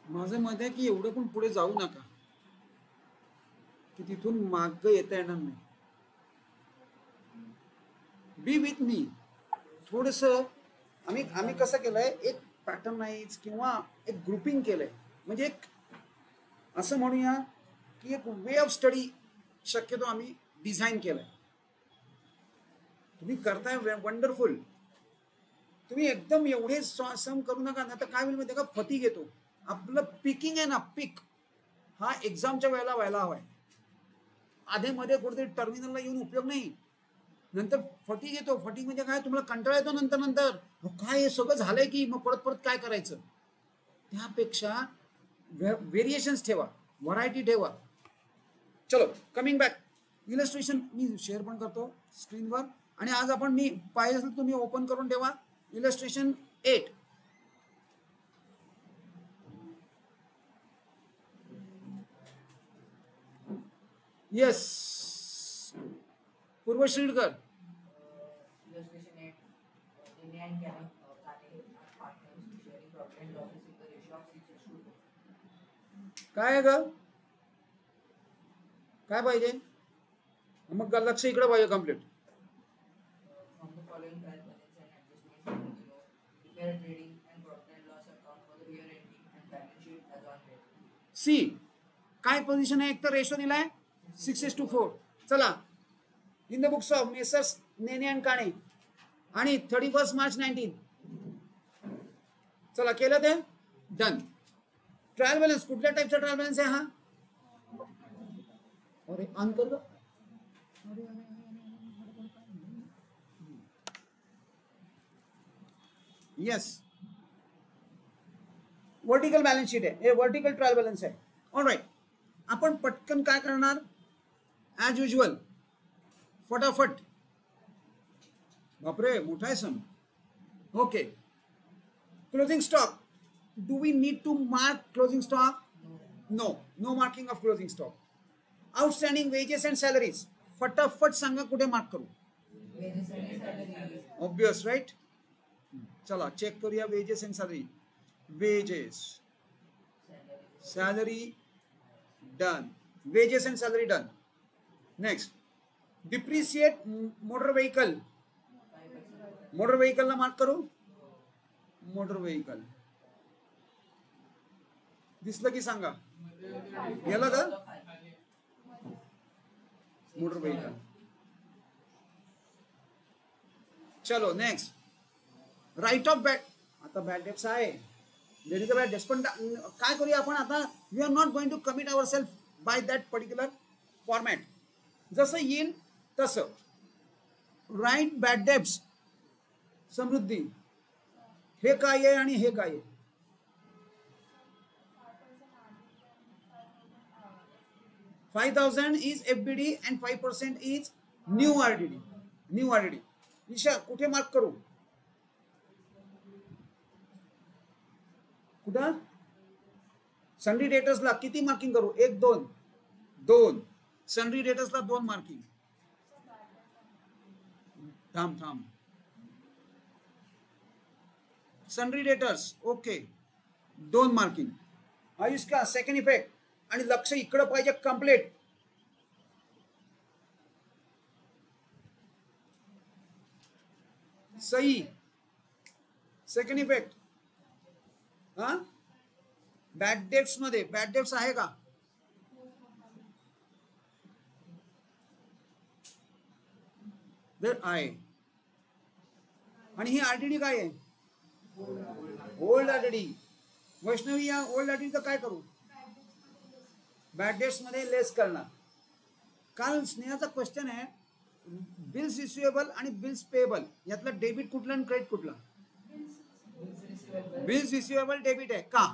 माझं मत आहे की एवढं पण पुढे जाऊ नका की तिथून माग येता येणार नाही. बी विथ मी. थोडस आम्ही कसं केलंय, एक पॅटर्नाइज किंवा एक ग्रुपिंग केलंय, म्हणजे एक असं म्हणूया की एक वे ऑफ स्टडी शक्यतो आम्ही डिझाईन केलंय. तुम्ही करताय वंडरफुल. तुम्ही एकदम एवढे सम करू नका, ना तर काय होईल माहिती का, फटीग येतो. आपलं पिकिंग आहे ना, पीक हा एक्झामच्या वेळेला व्हायला हवाय. आधे मध्ये कुठेतरी टर्मिनलला येऊन उपयोग नाही. नंतर फटीग येतो. फटीग म्हणजे काय, तुम्हाला कंटाळा येतो नंतर काय हे सगळं झालंय की मग परत परत काय करायचं. त्यापेक्षा व्हेरिएशन्स ठेवा, व्हरायटी ठेवा. चलो कमिंग बॅक, इलस्ट्रेशन मी शेअर पण करतो स्क्रीनवर. आणि आज आपण, मी पाहिजे असेल तुम्ही ओपन करून ठेवा, इलस्ट्रेशन 8. येस पूर्व श्रीडकर. काय आहे ग, काय पाहिजे मग, लक्ष इकडे पाहिजे कम्प्लीट. सी काय पोझिशन आहे, एक तर रेशो दिलाय 6:4. चला, in the books of messrs Nene and Kane आणि 31 मार्च 19. चला केलं ते, डन. ट्रायल बॅलन्स कुठल्या टाईपचा ट्रायल बॅलन्स आहे हा, अरे अंतर यस वर्टिकल बॅलन्स शीट आहे, हे वर्टिकल ट्रायल बॅलन्स आहे. ऑलराईट, आपण पटकन काय करणार, ॲज युजल फटाफट. बापरे मोठा आहे sum. Okay, closing stock. Do we need to mark closing stock? No marking of closing stock. Outstanding wages and salaries, फटाफट सांगा कुठे मार्क करू. Obvious right. चला चेक करूया wages and salary. Wages, salary done. Wages and salary done. Next, depreciate motor vehicle. Motor व्हेकलला mark करू. Motor vehicle दिसलं की सांगा, गेलं का मोटर व्हेकल. चलो नेक्स्ट, राईट ऑफ बॅड. आता बॅड डेट्स आहे, देर इज अ बॅड डेट्स, पण काय करूया आपण आता, we are not going to commit our self by that particular format. जसं येईल तसं. राईट बॅड डेट्स समृद्धी, हे काय आहे आणि हे काय आहे. $5,000 is FBD and 5% is new RDD. New RDD. Isha कुठे मार्क करू, कुठं सनरी डेटर्सला किती मार्किंग करू, 1 2 2. सनरी डेटर्सला 2 मार्किंग. थांब sundry debtors okay 2 marking. Ayush का सेकंड इफेक्ट. आणि लक्ष इकडं पाहिजे कंप्लीट. सही. Second effect. हा बॅड डेट्स मध्ये बॅड डेट्स आहे का, आहे. आणि ही आरडीडी काय आहे, ओल्ड आरडीडी. वैष्णवी या ओल्ड आरडीडीचं काय करू, बॅड डेट्स मध्ये लेस करणार. काल स्नेहाचा क्वेश्चन आहे, बिल्स रिसिवेबल आणि बिल्स पेएबल यातला डेबिट कुठला आणि क्रेडिट कुठला. बिल्स रिसिवेबल डेबिट आहे का,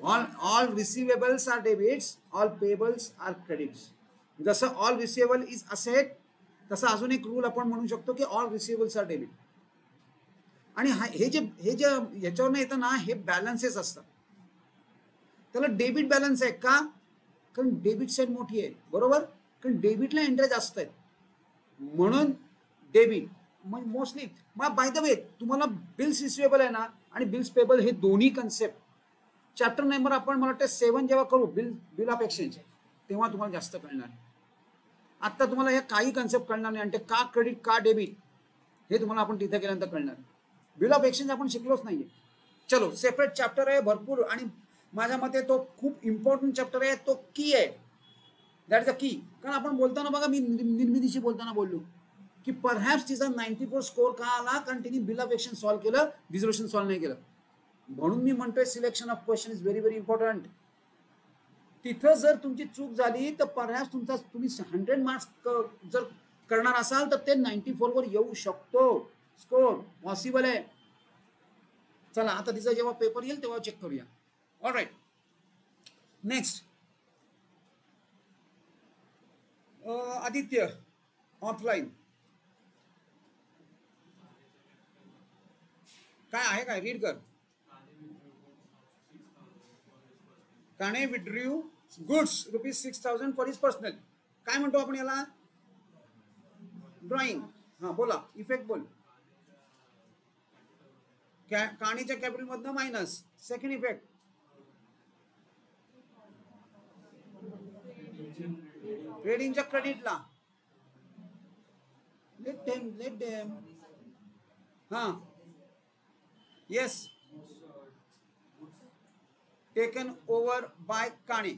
all receivables are debits, all payables are credits. जसं ऑल रिसिवेबल इज असेट, तसा अजून एक रूल आपण म्हणू शकतो की ऑल रिसिवेबल्स आर डेबिट. आणि हे जे ह्याच्यावर येतं ना, हे बॅलन्सेस असतात. त्याला डेबिट बॅलन्स आहे का, कारण डेबिट साईड मोठी आहे, बरोबर, कारण डेबिटला एंट्री जास्त आहेत म्हणून debit. Mostly. By the way तुम्हाला बिल्स रिसिवेबल आहे ना आणि बिल्स पेबल हे दोन्ही कन्सेप्ट चॅप्टर नंबर आपण मला वाटतं 7 जेव्हा करू बिल ऑफ एक्सचेंज तेव्हा तुम्हाला जास्त कळणार आहे. आता तुम्हाला हे काही कन्सेप्ट कळणार नाही आणि ते का क्रेडिट का डेबिट हे तुम्हाला आपण तिथे गेल्यानंतर कळणार. बिल ऑफ एक्सचेंज आपण शिकलोच नाहीये. चलो सेपरेट चॅप्टर आहे भरपूर आणि माझ्या मते तो खूप इम्पॉर्टंट चॅप्टर आहे. तो की आहे, दॅट इज द की. कारण आपण बोलताना बघा मी निर्मितीशी बोलताना बोललो की परहॅप्स तिचा 94 स्कोर का आला कारण तिने बिल ऑफ एक्सचेंज सॉल्व्ह केलं, डिझोल्युशन सॉल्व्ह नाही केलं. म्हणून मी म्हणतोय selection of question is very very important. तिथं जर तुमची चूक झाली तर परहॅप्स तुम्ही 100 मार्क्स जर करणार असाल तर ते 94 वर येऊ शकतो स्कोर, पॉसिबल आहे. चला आता तिचा जेव्हा पेपर येईल तेव्हा चेक करूया. ऑलराईट, नेक्स्ट आदित्य ऑफलाईन काय आहे काय रीड कर. Kane withdrew goods ₹6,000 for his personal. काय म्हणतो आपण याला? ड्रॉइंग. हा बोला, इफेक्ट बोल. काणीच्या कॅपिटल मधनं मायनस. सेकंड इफेक्ट ट्रेडिंगच्या क्रेडिटला लेट देम. हा yes, taken over by Kane.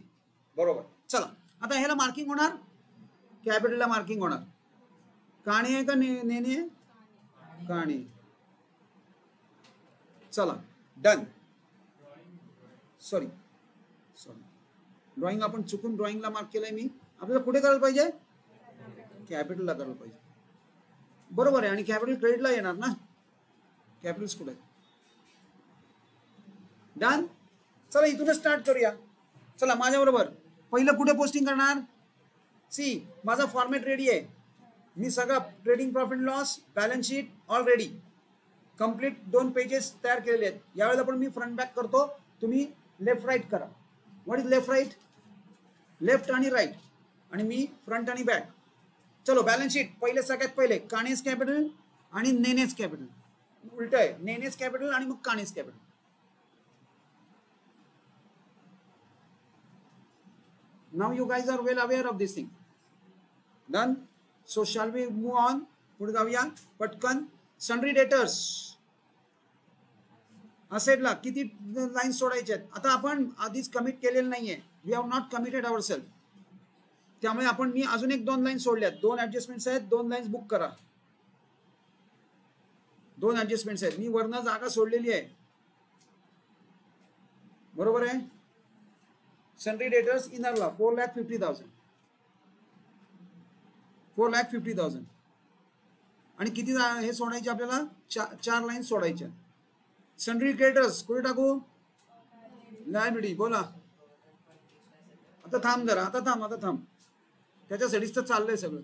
बरोबर. चला आता ह्याला मार्किंग होणार, कॅपिटलला मार्किंग होणार. काणे आहे का नेने? काणे. चला डन. सॉरी ड्रॉइंग आपण चुकून ड्रॉइंगला मार्क केलंय मी. आपल्याला कुठे करायला पाहिजे? कॅपिटलला करायला पाहिजे. बरोबर आहे. आणि कॅपिटल क्रेडिटला येणार ना. कॅपिटल्स कुठे? डन. चला इथूनच स्टार्ट करूया. चला माझ्या बरोबर पहिलं कुठे पोस्टिंग करणार? सी माझा फॉर्मॅट रेडी आहे. मी सगळं trading profit loss balance sheet all ready complete 2 pages तयार केलेले आहेत. यावेळेला पण मी फ्रंट बॅक करतो, तुम्ही लेफ्ट राईट करा. What is left right? Left आणि राईट आणि मी फ्रंट आणि बॅक. चलो बॅलन्स शीट पहिले सगळ्यात पहिले काणेज कॅपिटल आणि नेनेज कॅपिटल. उलट आहे, नेनेज कॅपिटल आणि मग काणेज capital. Now you guys are well aware of this thing. Done. So shall we move on? पुढे जाऊया पटकन. सन्ड्री डेटर्स असेटला किती लाईन सोडायचे आहेत? आता आपण आधीच कमिट केलेलं नाहीये. We have not committed our self. त्यामुळे आपण मी अजून 1-2 लाईन सोडल्यात. 2 ऍडजस्टमेंट्स आहेत. 2 लाईन्स बुक करा. 2 ऍडजस्टमेंट्स आहेत. मी वरनं जागा सोडलेली आहे. बरोबर आहे. सन्ड्री डेटर्स इनरला 4,50,000 4,50,000 आणि किती हे सोडायचे आपल्याला? 4 लाईन सोडायच्या. सन्ड्री क्रेडिटर्स कुठे टाकू? लायबिलिटी. बोला आता थांब जरा. आता थांब त्याच्यासाठीच तर चाललंय सगळं.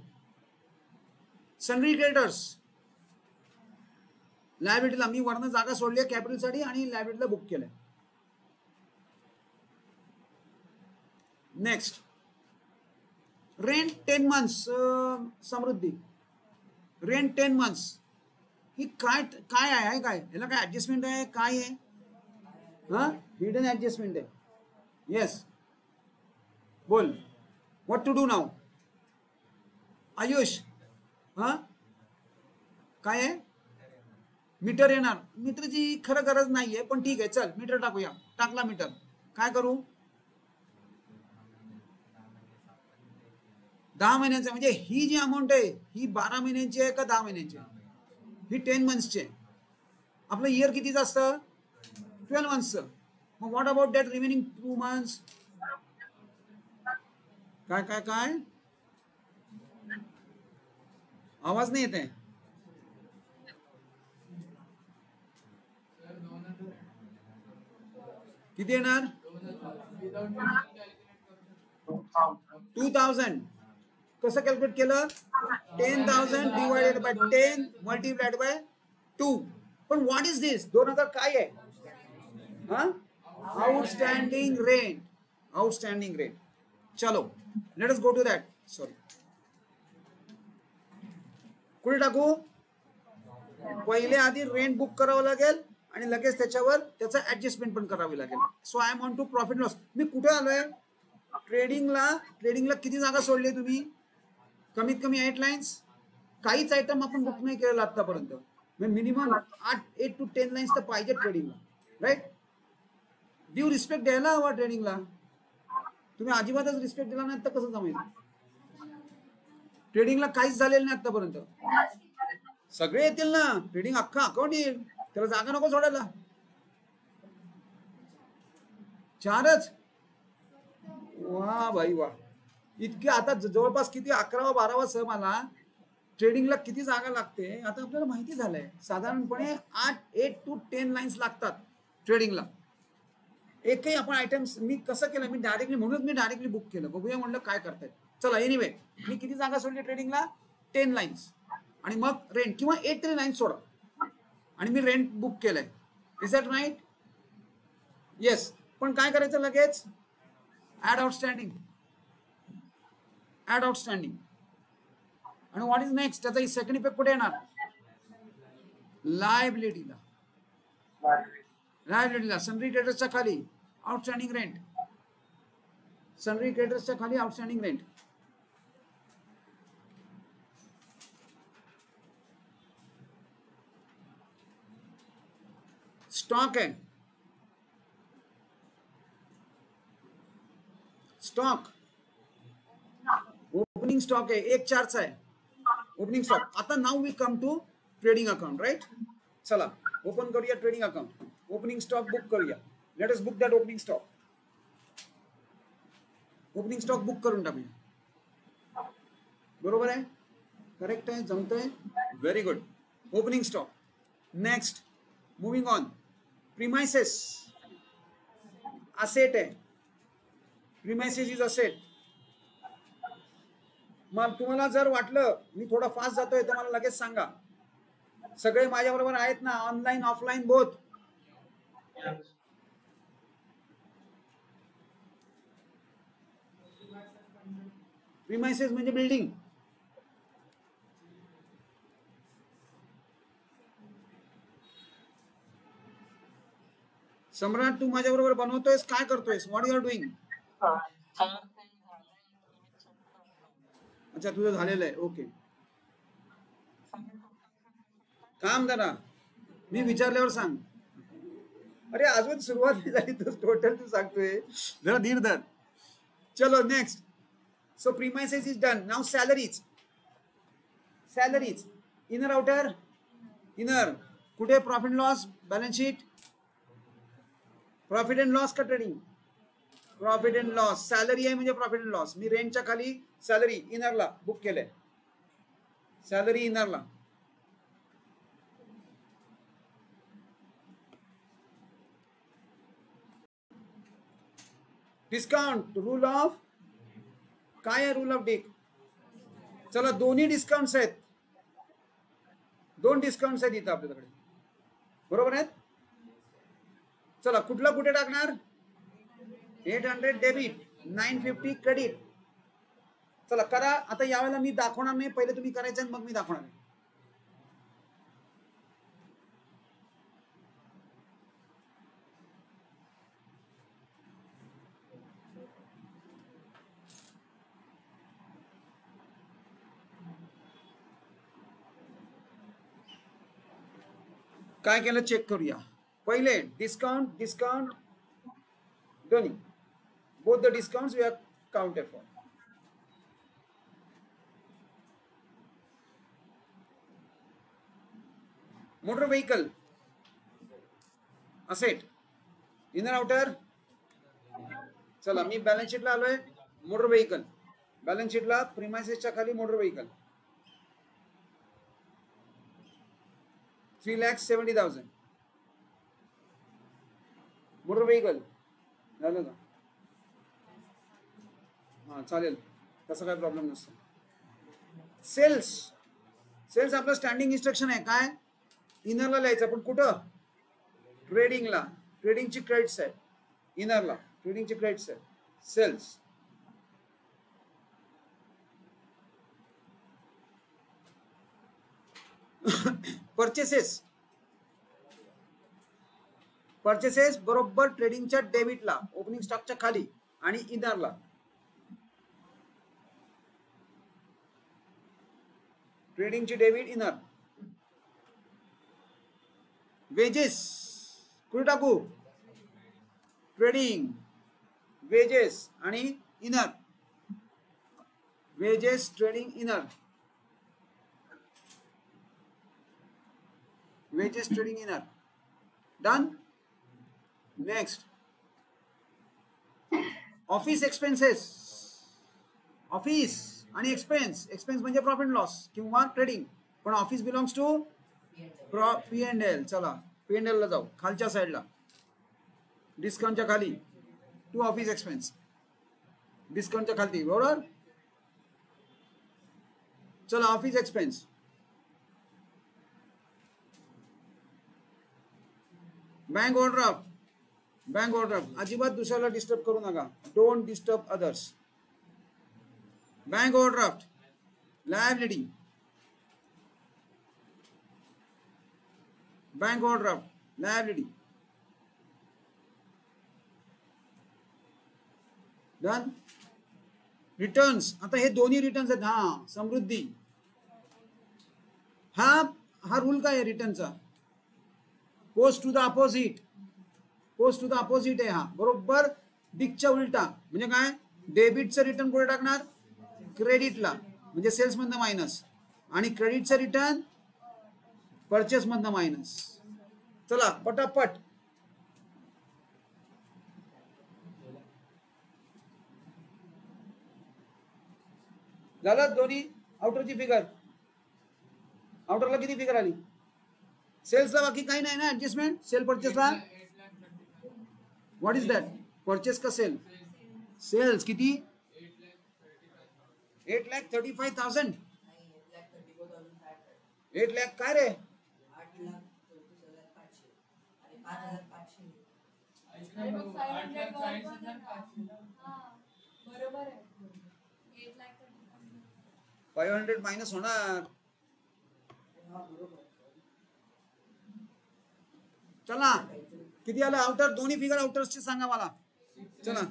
सन्ड्री क्रेडिटर्स लायबिलिटीला मी वरनं जागा सोडली आहे कॅपिटलसाठी आणि लायबिलिटीला बुक केलंय. Next rent 10 months. समृद्धी रेंट 10 months ही काय आहे? काय याला काय ऍडजस्टमेंट आहे? काय आहे? हा हिडन ऍडजस्टमेंट आहे. येस बोल. What to do now Ayush? हा काय आहे? मीटर येणार. मीटरची खरं गरज नाहीये पण ठीक आहे चल मीटर टाकूया. टाकला मीटर. काय करू? 10 महिन्यांचं. म्हणजे ही जी अमाऊंट आहे ही 12 महिन्यांची आहे का 10 महिन्यांची? ही 10 monthsची आहे. आपलं इयर कितीचं असतं? 12 months. मग what about that remaining 2 months? काय काय काय आवाज नाही येत आहे. किती येणार? 2000. कसं कॅल्क्युलेट केलं? 10,000 डिवायडेड बाय 10 मल्टिप्लाइड बाय 2. पण व्हॉट इज दिस? 2000 काय आहे? हा आउटस्टँडिंग रेंट. Outstanding rent. चलो let us go to that. Sorry कुठे टाकू? पहिले आधी रेंट बुक करावं लागेल आणि लगेच त्याच्यावर त्याचं ऍडजस्टमेंट पण करावी लागेल. So I am on to profit loss. मी कुठे आलोय? ट्रेडिंगला किती जागा सोडली तुम्ही? कमीत कमी 8 लाईन्स. काहीच आयटम आपण बुक नाही केलेला आतापर्यंत. मिनिमम 8 to 10 लाईन्स तर पाहिजे ट्रेडिंगला, राईट? ड्यू रिस्पेक्ट द्यायला हवा ट्रेडिंगला. तुम्ही अजिबातच रिस्पेक्ट दिला नाही तर कसं जमेल? ट्रेडिंगला काहीच झालेलं नाही आतापर्यंत. सगळे येतील ना, ट्रेडिंग अख्खा अकाउंट येईल, त्याला जागा नको सोडायला. 4च? वा भाई वा. इतके आता जवळपास किती 11वा 12वा सम आला. ट्रेडिंगला किती जागा लागते आता आपल्याला माहिती झालंय. साधारणपणे 8 to 10 लाईन्स लागतात ट्रेडिंगला. एकही आपण आयटम्स मी कसं केलं, मी डायरेक्टली बुक केलं. बघूया म्हणलं काय करतायत. चला एनिवे, मी किती जागा सोडली ट्रेडिंगला? 10 लाईन्स. आणि मग रेंट किंवा 8 तरी लाईन्स सोडा आणि मी रेंट बुक केलंय. Is that right? येस. पण काय करायचं लगेच? Add outstanding. आणि व्हॉट इज नेक्स्ट? त्याचा सेकंड इफेक्ट कुठे येणार? लायबिलिटीला. सनरी क्रेडिटर्सच्या खाली आउटस्टँडिंग रेंट. स्टॉक आहे. ओपनिंग स्टॉक आहे. 1/4 आहे ओपनिंग स्टॉक. आता now we come to trading account, right? चला ओपन करूया trading account. Opening stock book करूया. Let us book that opening stock. Book करून टाकूया. बरोबर आहे? करेक्ट आहे? जमतंय? Very good. Opening stock. Next moving on. Premises asset आहे. Premises is asset. मग तुम्हाला जर वाटलं मी थोडा फास्ट जातोय तर मला लगेच सांगा. सगळे माझ्या बरोबर आहेत ना? Online offline both. प्रिमाइसेस म्हणजे बिल्डिंग. सम्राट तू माझ्या बरोबर बनवतोयस? काय करतोयस? What you are doing? अच्छा तुझं झालेलं आहे. ओके. काम जरा मी विचारल्यावर सांग. अरे अजून सुरुवात नाही झाली तर टोटल तू सांगतोय. जरा धीर धर. चलो next. So premises is done. Now salaries. Inner outer. Inner कुठे? Profit loss balance sheet. Profit and loss का trading? Profit and loss. Salary आहे म्हणजे प्रॉफिट अँड लॉस. मी रेंटच्या खाली सॅलरी इनरला बुक केलंय. सॅलरी इनरला. डिस्काउंट. रूल ऑफ काय आहे? रूल ऑफ डिक. चला दोन्ही डिस्काउंट्स आहेत. 2 डिस्काउंट्स आहेत इथं आपल्याकडे. बरोबर आहेत? चला कुठला कुठे टाकणार? 800 डेबिट, 950 क्रेडिट. चला करा. आता यावेळेला मी दाखवणार नाही. पहिले तुम्ही करायचं आणि मग मी दाखवणार आहे. काय केलं चेक करूया. पहिले डिस्काउंट दोन्ही. Both the discounts we are counted for. Motor vehicle asset. Inner outer. चला मी बॅलन्स शीटला आलोय. मोटर व्हेकल बॅलन्स शीटला प्रिमाइसेसच्या खाली मोटर व्हेकल 3,70,000 मोटर व्हेकल. झालं का? हां चालेल, तसं काय प्रॉब्लेम नसतो. सेल्स आपलं स्टँडिंग इन्स्ट्रक्शन आहे. काय? इनरला लिहायचं. पण कुठं? ट्रेडिंगला. ट्रेडिंगची क्रेडिट्स आहे इनरला. ट्रेडिंगची क्रेडिट्स आहे. सेल्स. पर्चेसेस बरोबर ट्रेडिंगच्या डेबिटला, ओपनिंग स्टॉकच्या खाली आणि इनरला. ट्रेडिंगची डेबिट इनर. वेजेस कुठे टाकू? ट्रेडिंग वेजेस आणि inner. Wedges trading inner. Wedges trading inner. Done. Next office expenses. Office आणि एक्सपेन्स. एक्सपेन्स म्हणजे प्रॉफिट लॉस किंवा ट्रेडिंग, पण ऑफिस बिलॉंग्स टू P&L. चला P&L ला जाऊ, खालच्या साईडला डिस्काउंटच्या खाली टू ऑफिस एक्सपेन्स. डिस्काउंटच्या खाली बरोबर. चला office expense. Bank overdraft. Bank overdraft अजिबात दुसऱ्याला डिस्टर्ब करू नका. Don't disturb others. Bank overdraft liability. Bank overdraft liability. Done. Returns. आता हे दोन्ही रिटर्न्स आहेत. हा समृद्धी. हा रूल काय आहे रिटर्नचा? Post to the opposite. Post to the opposite आहे हा. बरोबर दिगच्या उलटा. म्हणजे काय? डेबिटचं रिटर्न कुठे टाकणार? क्रेडिटला, म्हणजे सेल्स मधनं मायनस, आणि क्रेडिटचं रिटर्न परचेस मधनं मायनस. चला पटापट. झालं दोन्ही. आउटरची फिगर. आउटरला किती फिगर आली? सेल्सला बाकी काही नाही ना ऍडजस्टमेंट. सेल परचेसला व्हॉट इज दॅट? परचेस का सेल? सेल्स किती? 8,35,000. 8 लाख काय रे? 500 मायनस होणार. चला किती आलं आउटर? दोन्ही फिगर आउटर्सचे सांगा मला. चला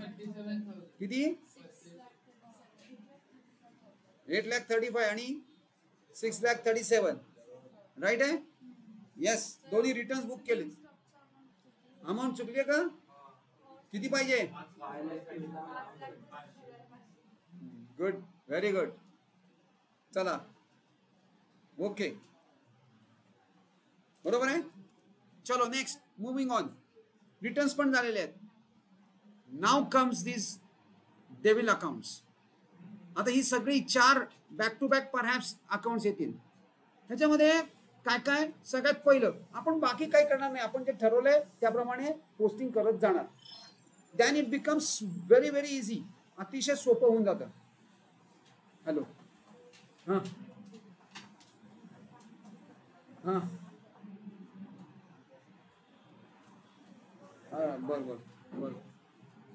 किती? 8,35,000 आणि 6,37,000. राईट आहे. येस. दोन्ही रिटर्न्स बुक केले. अमाऊंट चुकली का? किती पाहिजे? गुड. Very good. चला ओके. बरोबर आहे. चलो नेक्स्ट मूविंग ऑन. रिटर्न्स पण झालेले आहेत. Now comes this devil accounts. आता ही सगळी 4 back to back perhaps accounts येतील. ह्याच्यामध्ये काय काय? सगळ्यात पहिलं आपण बाकी काही करणार नाही. आपण जे ठरवलंय त्याप्रमाणे पोस्टिंग करत जाणार. Than it becomes very very easy. अतिशय सोपं होऊन जातं. हॅलो. हां हां हां बरं बरं बरं.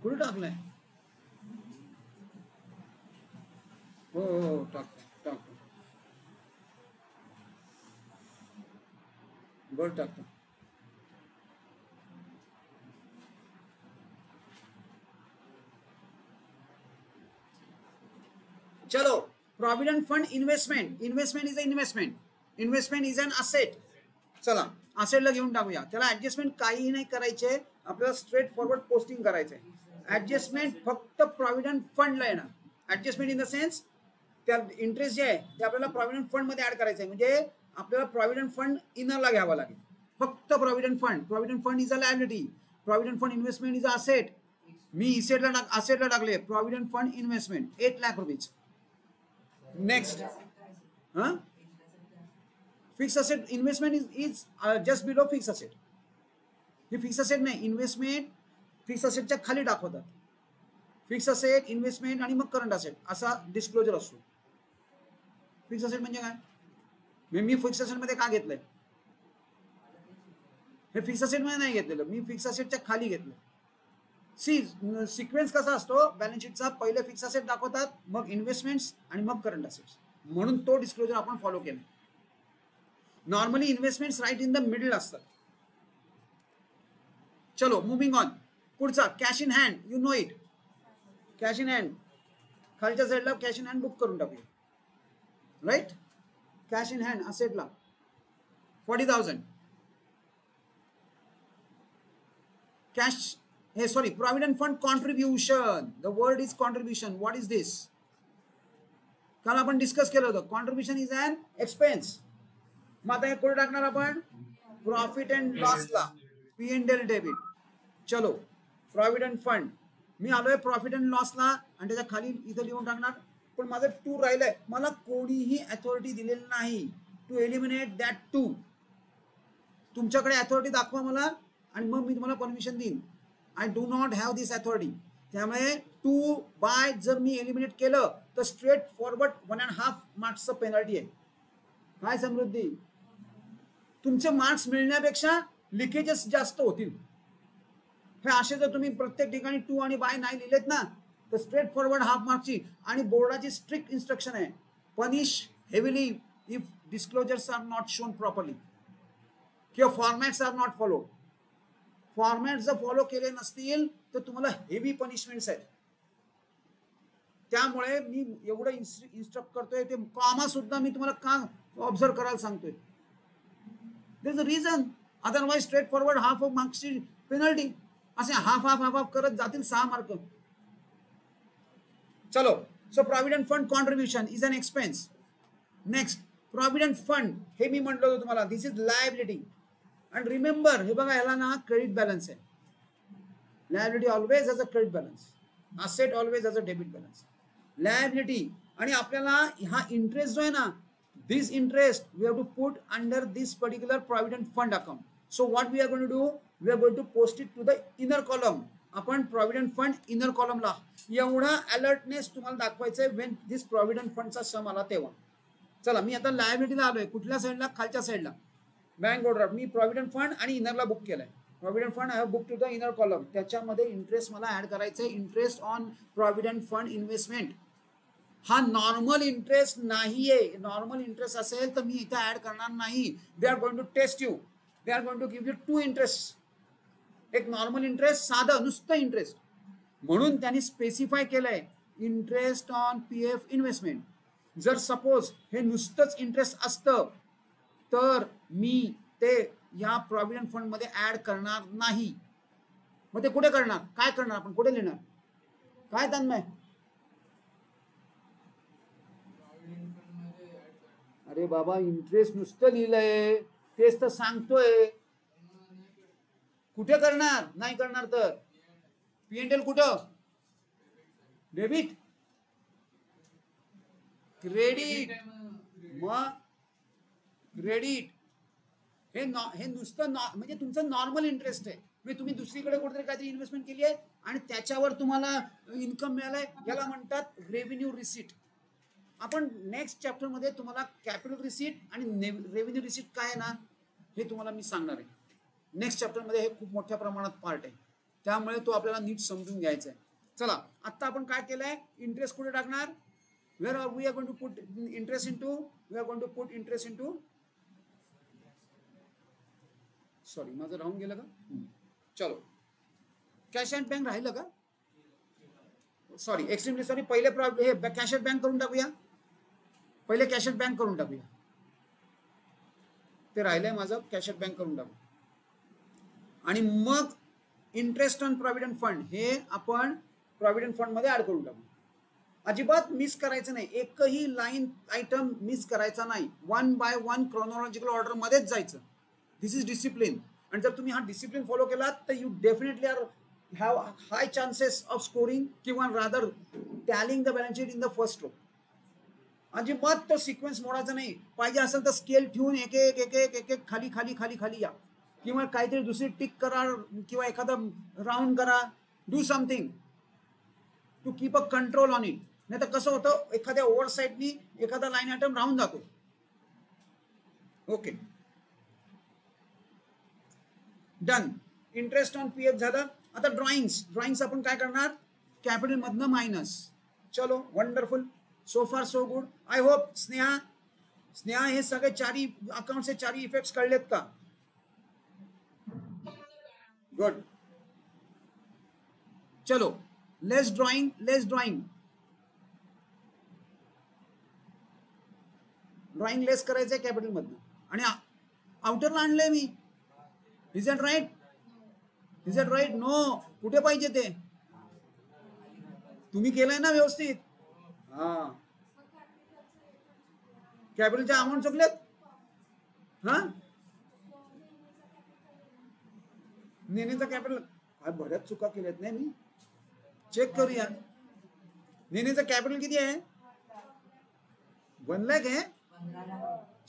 कुठे टाकलंय? हो हो हो टाकतो टाकतो. बरं टाकतो. चलो. Provident fund investment. Investment is a investment. Investment is an asset. चला असेटला घेऊन टाकूया. त्याला ऍडजस्टमेंट काहीही नाही करायचे. आपल्याला स्ट्रेट फॉरवर्ड पोस्टिंग करायचंय. ऍडजस्टमेंट फक्त प्रॉव्हिडंट फंडला येणार. ऍडजस्टमेंट इन द सेन्स त्या इंटरेस्ट जे आहे ते आपल्याला प्रॉव्हिडंट फंड मध्ये ऍड करायचं आहे. म्हणजे आपल्याला प्रॉव्हिडंट फंड इनरला घ्यावा लागेल. फक्त provident fund. Provident fund is a liability. Provident fund investment is a asset. मी असेटला टाकले provident fund investment 8 lakh rupees. Next. हां fix asset investment is just below fix asset. हे फिक्स असेट नाही. इन्व्हेस्टमेंट फिक्स असेटच्या खाली दाखवतात. फिक्स असेट, इन्व्हेस्टमेंट आणि मग करंट असेट असा डिस्क्लोजर असतो. फिक्स असेट म्हणजे काय? मी फिक्स असेट मध्ये का घेतलंय? हे फिक्स असेट मध्ये नाही घेतलेलं. मी फिक्स असेटच्या खाली घेतलं. सिक्वेन्स कसा असतो बॅलन्स शीटचा? पहिले फिक्स असेट दाखवतात, मग इन्व्हेस्टमेंट्स आणि मग करंट असेट्स. म्हणून तो डिस्क्लोजर आपण फॉलो केला. Normally investments right in the middle असतात. चलो मुव्हिंग ऑन. पुढचा cash in hand. You know it. Cash in hand खालच्या साईडला कॅश इन हँड बुक करून टाकूया. राईट. कॅश इन हँड असेटला 40,000. कॅश हे sorry provident fund contribution. The word is contribution. What is this? काल आपण discuss केलं होतं. Contribution is an expense. मग आता हे कुठे टाकणार आपण? प्रॉफिट अँड लॉसला. P end L debit. चलो प्रॉव्हिडंट फंड. मी आलोय प्रॉफिट अँड लॉसला आणि त्याच्या खाली इथं लिहून टाकणार. पण माझं 2 राहिलंय. मला कोणीही अथॉरिटी दिलेली नाही टू एलिमिनेट दॅट 2. तुमच्याकडे अथॉरिटी दाखवा मला आणि मग मी तुम्हाला परमिशन देईन. I do not have this authority. त्यामुळे 2 बाय जर मी एलिमिनेट केलं तर स्ट्रेट फॉरवर्ड 1.5 मार्क्सचं पेनल्टी आहे. काय समृद्धी? तुमचे मार्क्स मिळण्यापेक्षा लिकेजेस जास्त होतील. हे असे जर तुम्ही प्रत्येक ठिकाणी 2 आणि बाय नाही लिहिलेत ना तर स्ट्रेट फॉरवर्ड हाफ मार्क्सची. आणि बोर्डाची स्ट्रिक्ट इन्स्ट्रक्शन आहे, punish heavily if disclosures are not shown properly किंवा formats are not follow. Format जर फॉलो केले नसतील तर तुम्हाला हेवी पनिशमेंट्स आहेत. त्यामुळे मी एवढं इन्स्ट्रक्ट करतोय. ते कॉमा सुद्धा मी तुम्हाला का ऑब्झर्व करायला सांगतोय. There is a reason. Otherwise straightforward half of मार्क्सची पेनल्टी. असे हाफ हाफ हाफ हाफ करत जातील 6 मार्क. चलो. So provident fund contribution is an expense. Next provident fund. हे मी म्हटलं होतं तुम्हाला this is liability. And remember हे बघा याला ना क्रेडिट बॅलन्स आहे. Liability always has a credit balance. Asset always has a debit balance. Liability. आणि आपल्याला हा इंटरेस्ट जो आहे ना, this interest we have to put under this particular provident fund account. So what we are going to do? We are going to post it to the inner column. आपण provident fund inner कॉलमला. एवढा alertness तुम्हाला दाखवायचा आहे Wien दिस provident फंडचा सम आला तेव्हा. चला मी आता लायबिलिटीला आलोय. कुठल्या साईडला? खालच्या साईडला. Bank overdraft. मी प्रॉव्हिडंट फंड आणि इनरला बुक केलाय. Provident fund I have book to the inner column. त्याच्यामध्ये इंटरेस्ट मला ऍड करायचं आहे. Interest on provident fund investment. हा नॉर्मल इंटरेस्ट नाहीये. नॉर्मल इंटरेस्ट असेल तर मी इथे ऍड करणार नाही. They are going to test you. They are going to give you 2 interest. एक नॉर्मल इंटरेस्ट, साधं नुसतं इंटरेस्ट. म्हणून त्यांनी स्पेसिफाय केलंय इंटरेस्ट ऑन पीएफ इन्व्हेस्टमेंट. जर सपोज हे नुसतंच इंटरेस्ट असतं तर मी ते या प्रॉव्हिडंट फंड मध्ये ऍड करणार नाही. मग ते कुठे करणार? काय करणार आपण? कुठे लिहिणार? काय तन्मय? अरे बाबा इंटरेस्ट नुसतं लिहिलंय तेच तर सांगतोय. कुठे करणार? नाही करणार तर पीएनएल कुठं? Debit credit. मग क्रेडिट हे नुसतं म्हणजे तुमचं नॉर्मल इंटरेस्ट आहे. म्हणजे तुम्ही दुसरीकडे कुठेतरी काहीतरी इन्व्हेस्टमेंट केली आहे आणि त्याच्यावर तुम्हाला इन्कम मिळालाय. याला म्हणतात रेव्हेन्यू रिसीट. आपण नेक्स्ट चॅप्टर मध्ये तुम्हाला कॅपिटल रिसीट आणि रेव्हेन्यू रिसीट काय आहे ना हे तुम्हाला मी सांगणार आहे. नेक्स्ट चॅप्टर मध्ये हे खूप मोठ्या प्रमाणात पार्ट आहे. त्यामुळे तो आपल्याला नीट समजून घ्यायचा आहे. चला आता आपण काय केलंय? इंटरेस्ट कुठे टाकणार? Where are we are going to put interest into? We are going to put interest into. Sorry माझं राहून गेलं का? चलो कॅश अँड बँक राहिलं का? Sorry extremely sorry. पहिले कॅश अँड बँक करून टाकूया. पहिले कॅश अँड बँक करून टाकूया. ते राहिलंय माझं. कॅश अँड बँक करून टाकू आणि मग इंटरेस्ट ऑन प्रॉव्हिडंट फंड हे आपण प्रॉव्हिडंट फंड मध्ये ऍड करून टाकू. अजिबात मिस करायचं नाही. एकही लाईन आयटम मिस करायचा नाही. 1 by 1 क्रोनॉलॉजिकल ऑर्डर मध्येच जायचं. This is discipline. आणि जर तुम्ही हा डिसिप्लिन फॉलो केलात तर you definitely are have high chances of scoring किंवा rather telling the balance sheet in the first row. अजिबात तो सिक्वेन्स मोडायचा नाही. पाहिजे असेल तर स्केल ठेवून एक एक एक एक एक एक खाली खाली खाली खाली या किंवा काहीतरी दुसरी टिक करा किंवा एखादा राऊंड करा. Do something to keep a control on it. नाही तर कसं होतं एखाद्या ओव्हरसाईटनी एखादा लाईन आयटम राहून जातो. Okay done. Interest on PF झालं. आता ड्रॉइंग्स आपण काय करणार? कॅपिटल मधनं मायनस. चलो wonderful. So far so good. I hope Sneha Sneha हे सगळे चारी अकाउंटचे चारी इफेक्ट्स कळलेत का? गुड. चलो लेस ड्रॉइंग लेस करायचंय कॅपिटल मधनं आणि आउटरला आणलंय मी. Is it right? नो. कुठे पाहिजे ते? तुम्ही केलंय ना व्यवस्थित? हा. कॅपिटलचे अमाऊंट चुकलेत. हा, नेनेचा कॅपिटल बऱ्याच चुका केल्यात नाही मी. चेक करूया. नेनेचा कॅपिटल किती आहे? 1 लाख आहे.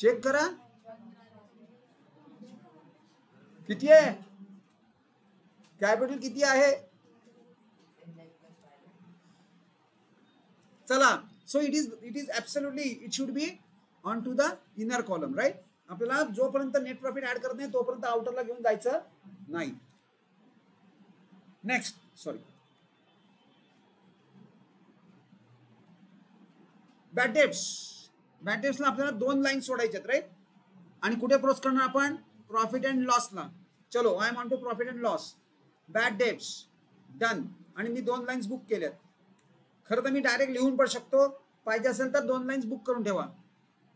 चेक करा किती आहे कॅपिटल, किती आहे. चला. So it is absolutely it should be on to the inner column, right. आपल्याला जोपर्यंत नेट प्रॉफिट ऍड करत नाही तोपर्यंत आउटरला घेऊन जायचं नाही. नेक्स्ट, सॉरी, बॅड डेट्सला आपल्याला 2 लाईन सोडायच्यात, राईट. आणि कुठे प्रोस करणार आपण? प्रॉफिट अँड लॉसला. चलो, I am on to profit and loss. Bad debts done. आणि मी 2 लाईन्स बुक केल्यात. खरं तर मी डायरेक्ट लिहून पण शकतो, पाहिजे असेल तर 2 लाईन्स बुक करून ठेवा.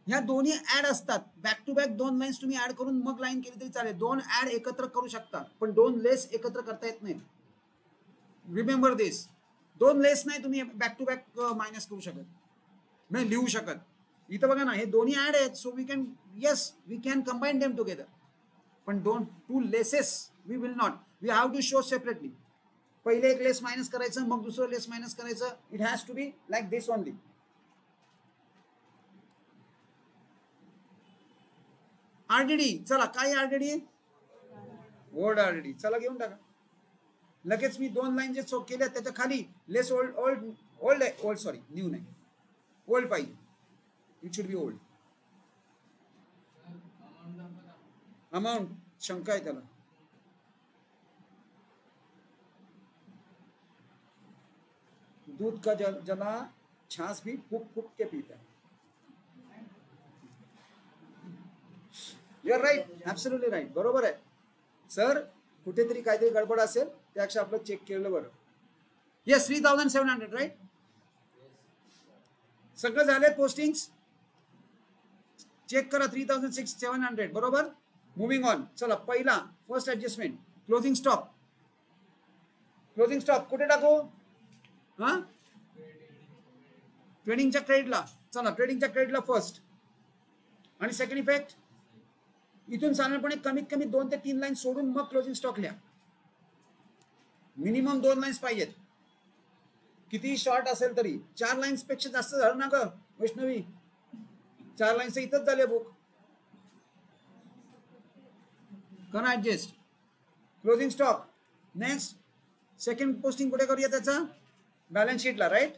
ह्या दोन्ही ऍड असतात. बॅक टू बॅक 2 लाईन्स तुम्ही ऍड करून मग लाईन केली तरी चालेल. 2 ऍड एकत्र करू शकता, पण 2 लेस एकत्र करता येत नाहीत. रिमेंबर दिस. 2 लेस नाही तुम्ही बॅक टू बॅक मायनस करू शकत, नाही लिहू शकत. इथं बघा ना, हे दोन्ही ऍड आहेत. So we can combine them together. पण 2 lesses we will not. We have to show separately. पहिले एक लेस मायनस करायचं, मग दुसरं लेस मायनस करायचं. It has to be like this only. RDD. चला, काय आरडीडी? Old RDD. चला घेऊन टाका लगेच. मी 2 लाईन जे केल्या त्याच्या खाली लेस ओल्ड सॉरी, न्यू नाही, ओल्ड पाहिजे. It should be old. Amount शंका आहे त्याला. दूध का जला छाछ भी फूक फूक के पीता. You are right, absolutely right. बरोबर आहे सर. कुठेतरी काहीतरी गडबड असेल, त्यापेक्षा आपलं चेक केलं बरं. Yes, 3700, right. सगळं झाले पोस्टिंग्स. चेक करा. 3700 बरोबर. Moving on. चला, पहिला first adjustment, closing stock. Closing stock कुठे टाकू? हा, ट्रेडिंगच्या क्रेडिटला. चला, ट्रेडिंगच्या क्रेडिटला फर्स्ट. आणि सेकंड इफेक्ट इथून साधारणपणे कमीत कमी 2 ते 3 लाईन सोडून मग क्लोजिंग स्टॉक लिहा. मिनिमम 2 लाईन्स पाहिजेत. किती शॉर्ट असेल तरी. 4 लाईन्स पेक्षा जास्त झालं ना ग वैष्णवी? 4 लाईन्स इथंच झाले बुक. करा adjust. Closing stock. Next second posting कुठे करूया त्याचा? बॅलन्स शीटला, राईट.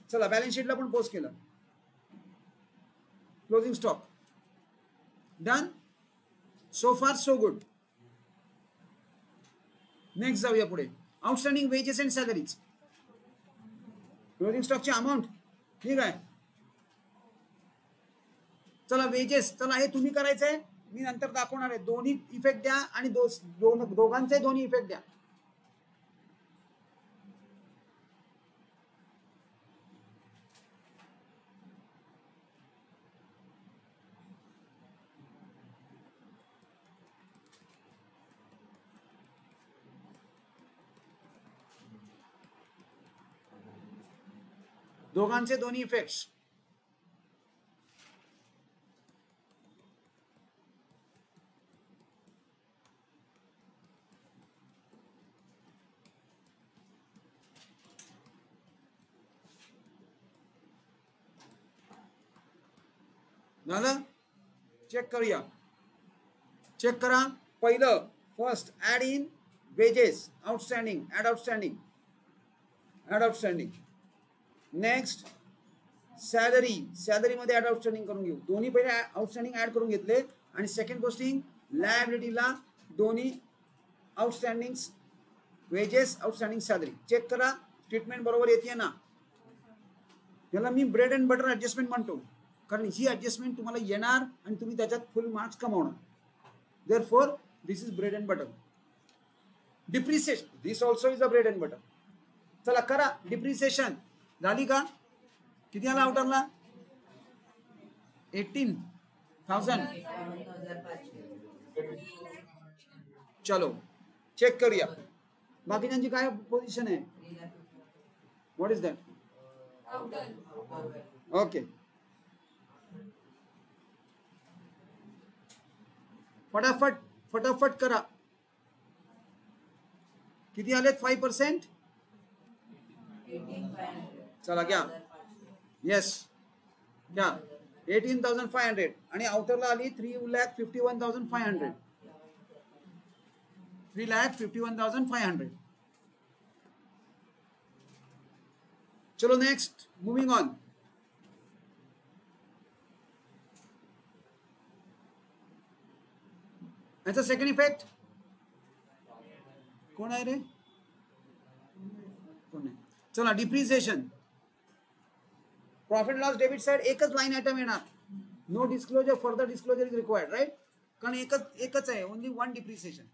चला, बॅलन्स शीटला पण पोस्ट केलं. Closing stock done. So far so good. Next जाऊया पुढे. Outstanding wages and salaries. Closing स्टॉकची अमाऊंट ठीक आहे. चला, वेजेस. चला, हे तुम्ही करायचंय, मी नंतर दाखवणार आहे. दोन्ही इफेक्ट द्या आणि दोघांचे दोन्ही इफेक्ट द्या. दोघांचे दोन्ही इफेक्ट्स. झालं? चेक करूया. चेक करा. पहिलं first add in wages outstanding. Add outstanding. Add outstanding. Next salary मध्ये ऍड आउटस्टँडिंग करून घेऊ. दोन्ही पहिले आउटस्टँडिंग ऍड करून घेतले. आणि सेकंड गोष्टी लायबिलिटीला दोन्ही outstanding wages outstanding salary. Check करा स्टेटमेंट बरोबर येते ना. याला मी ब्रेड अँड बटर ऍडजस्टमेंट म्हणतो. कारण ही ऍडजस्टमेंट तुम्हाला येणार आणि तुम्ही त्याच्यात फुल मार्क्स कमावणार. Therefore this is bread and butter. Depreciation, this also is a bread and butter. चला करा. डिप्रिसिएशन झाली का? किती आला आउटरला? 18,000. चलो चेक करूया बाकीच्यांची काय पोझिशन आहे. What is that? ओके, फटाफट फटाफट करा. किती आलेत? 5%. चला घ्या. येस घ्या. 18,500 आणि आउटरला आली 3,51,500. 3,51,500. चलो नेक्स्ट, मूविंग ऑन. याचा सेकंड इफेक्ट कोण आहे रे? कोण आहे? चला depreciation. Profit loss debit side एकच लाईन आयटम येणार. No disclosure, further disclosure is required, right? कारण एकच आहे. Only one depreciation,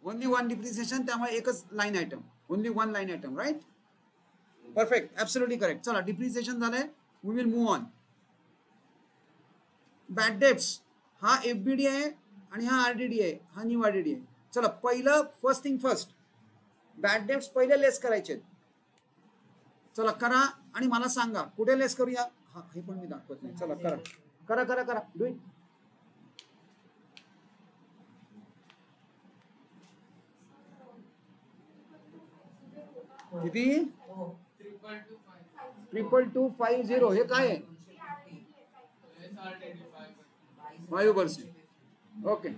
only one depreciation. त्यामुळे एकच line item, only one line item, right? Perfect, absolutely correct. चला डिप्रिसिएशन झालंय. We will move on. Bad debts हा FBD आहे आणि हा आरडीडी आहे, हा न्यू आरडीडी आहे. चला पहिलं first thing first, bad debts पहिले लेस करायचे. चला करा आणि मला सांगा कुठे लेस करूया. हा हे पण मी दाखवत नाही. चला करा करा करा करा. Do it. किती? 22250. हे काय आहे? 5%. ओके.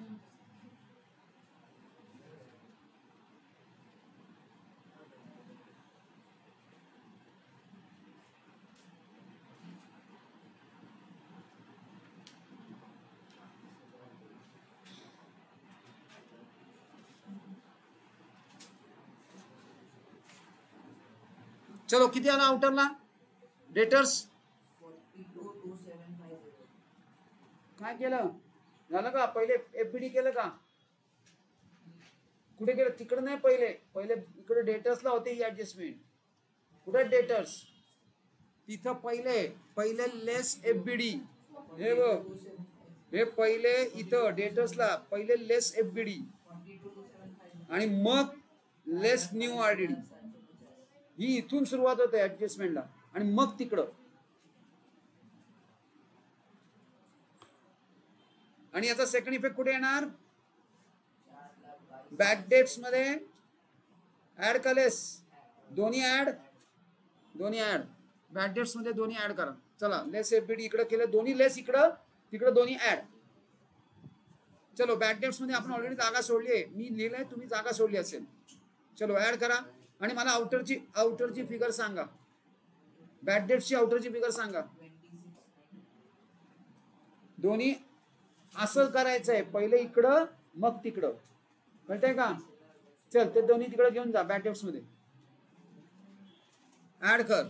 चलो किती आला आउटरला? डेटर्स काय केलं? झालं का? पहिले एफबीडी केलं का? कुठे केलं? तिकडे नाही. पहिले इकडे डेटर्सला होते ही ऍडजस्टमेंट. कुठे डेटर्स? तिथं पहिले लेस एफबीडी. हे बघ, हे पहिले इथं डेटर्सला पहिले लेस एफबीडी आणि मग लेस न्यू आरडीडी. ही इथून सुरुवात होते ऍडजस्टमेंटला आणि मग तिकडं. आणि याचा सेकंड इफेक्ट कुठे येणार? बॅक डेट्स मध्ये ऍड का लेस? दोन्ही ऍड. बॅक डेट्स मध्ये दोन्ही ऍड करा. चला लेस एफबीडी इकडे केलं, दोन्ही लेस इकडं, तिकडं दोन्ही ऍड. चलो बॅक डेट्स मध्ये आपण ऑलरेडी जागा सोडली आहे. मी लिहिलंय, तुम्ही जागा सोडली असेल. चलो ऍड करा आणि मला आउटरची फिगर सांगा. बॅक डेट्सची आउटरची फिगर सांगा. दोन्ही असं करायचं आहे. पहिले इकडं मग तिकडं. कळतंय का? चल ते दोन्ही तिकडे घेऊन जा. बॅक डेट्स मध्ये ऍड कर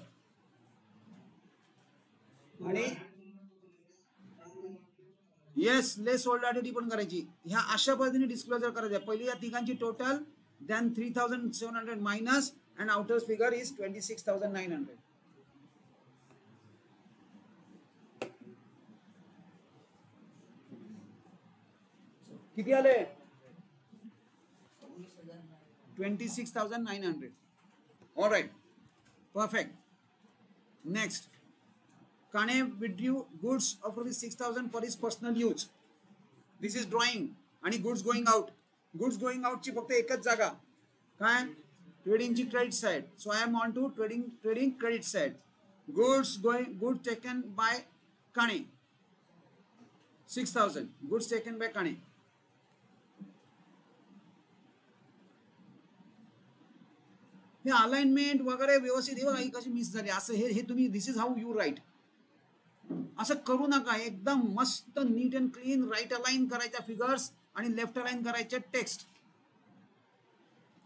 आणि येस लेस ओल्ड आरडीडी पण करायची. ह्या अशा पद्धतीने डिस्क्लोजर करायचं. पहिली या तिघांची total, then 3,700 minus and outer figure is 26,900. किती आले? 26,900. All right, perfect. Next, Kane withdrew goods of ₹6,000 for his personal use. This is drawing आणि goods going out. Goods going out ची फक्त एकच जागा काय? ट्रेडिंगची credit side. So I am on to trading credit side. Goods taken by Kane 6,000. Goods taken by Kane. हे alignment वगैरे व्यवस्थित. हे बघा ही कशी मिस झाली. असं हे तुम्ही, दिस इज हाऊ यू राईट. असं करू नका. एकदम मस्त नीट अँड क्लीन राईट अलाइन करायच्या फिगर्स आणि लेफ्ट अलाइन करायचे टेक्स्ट.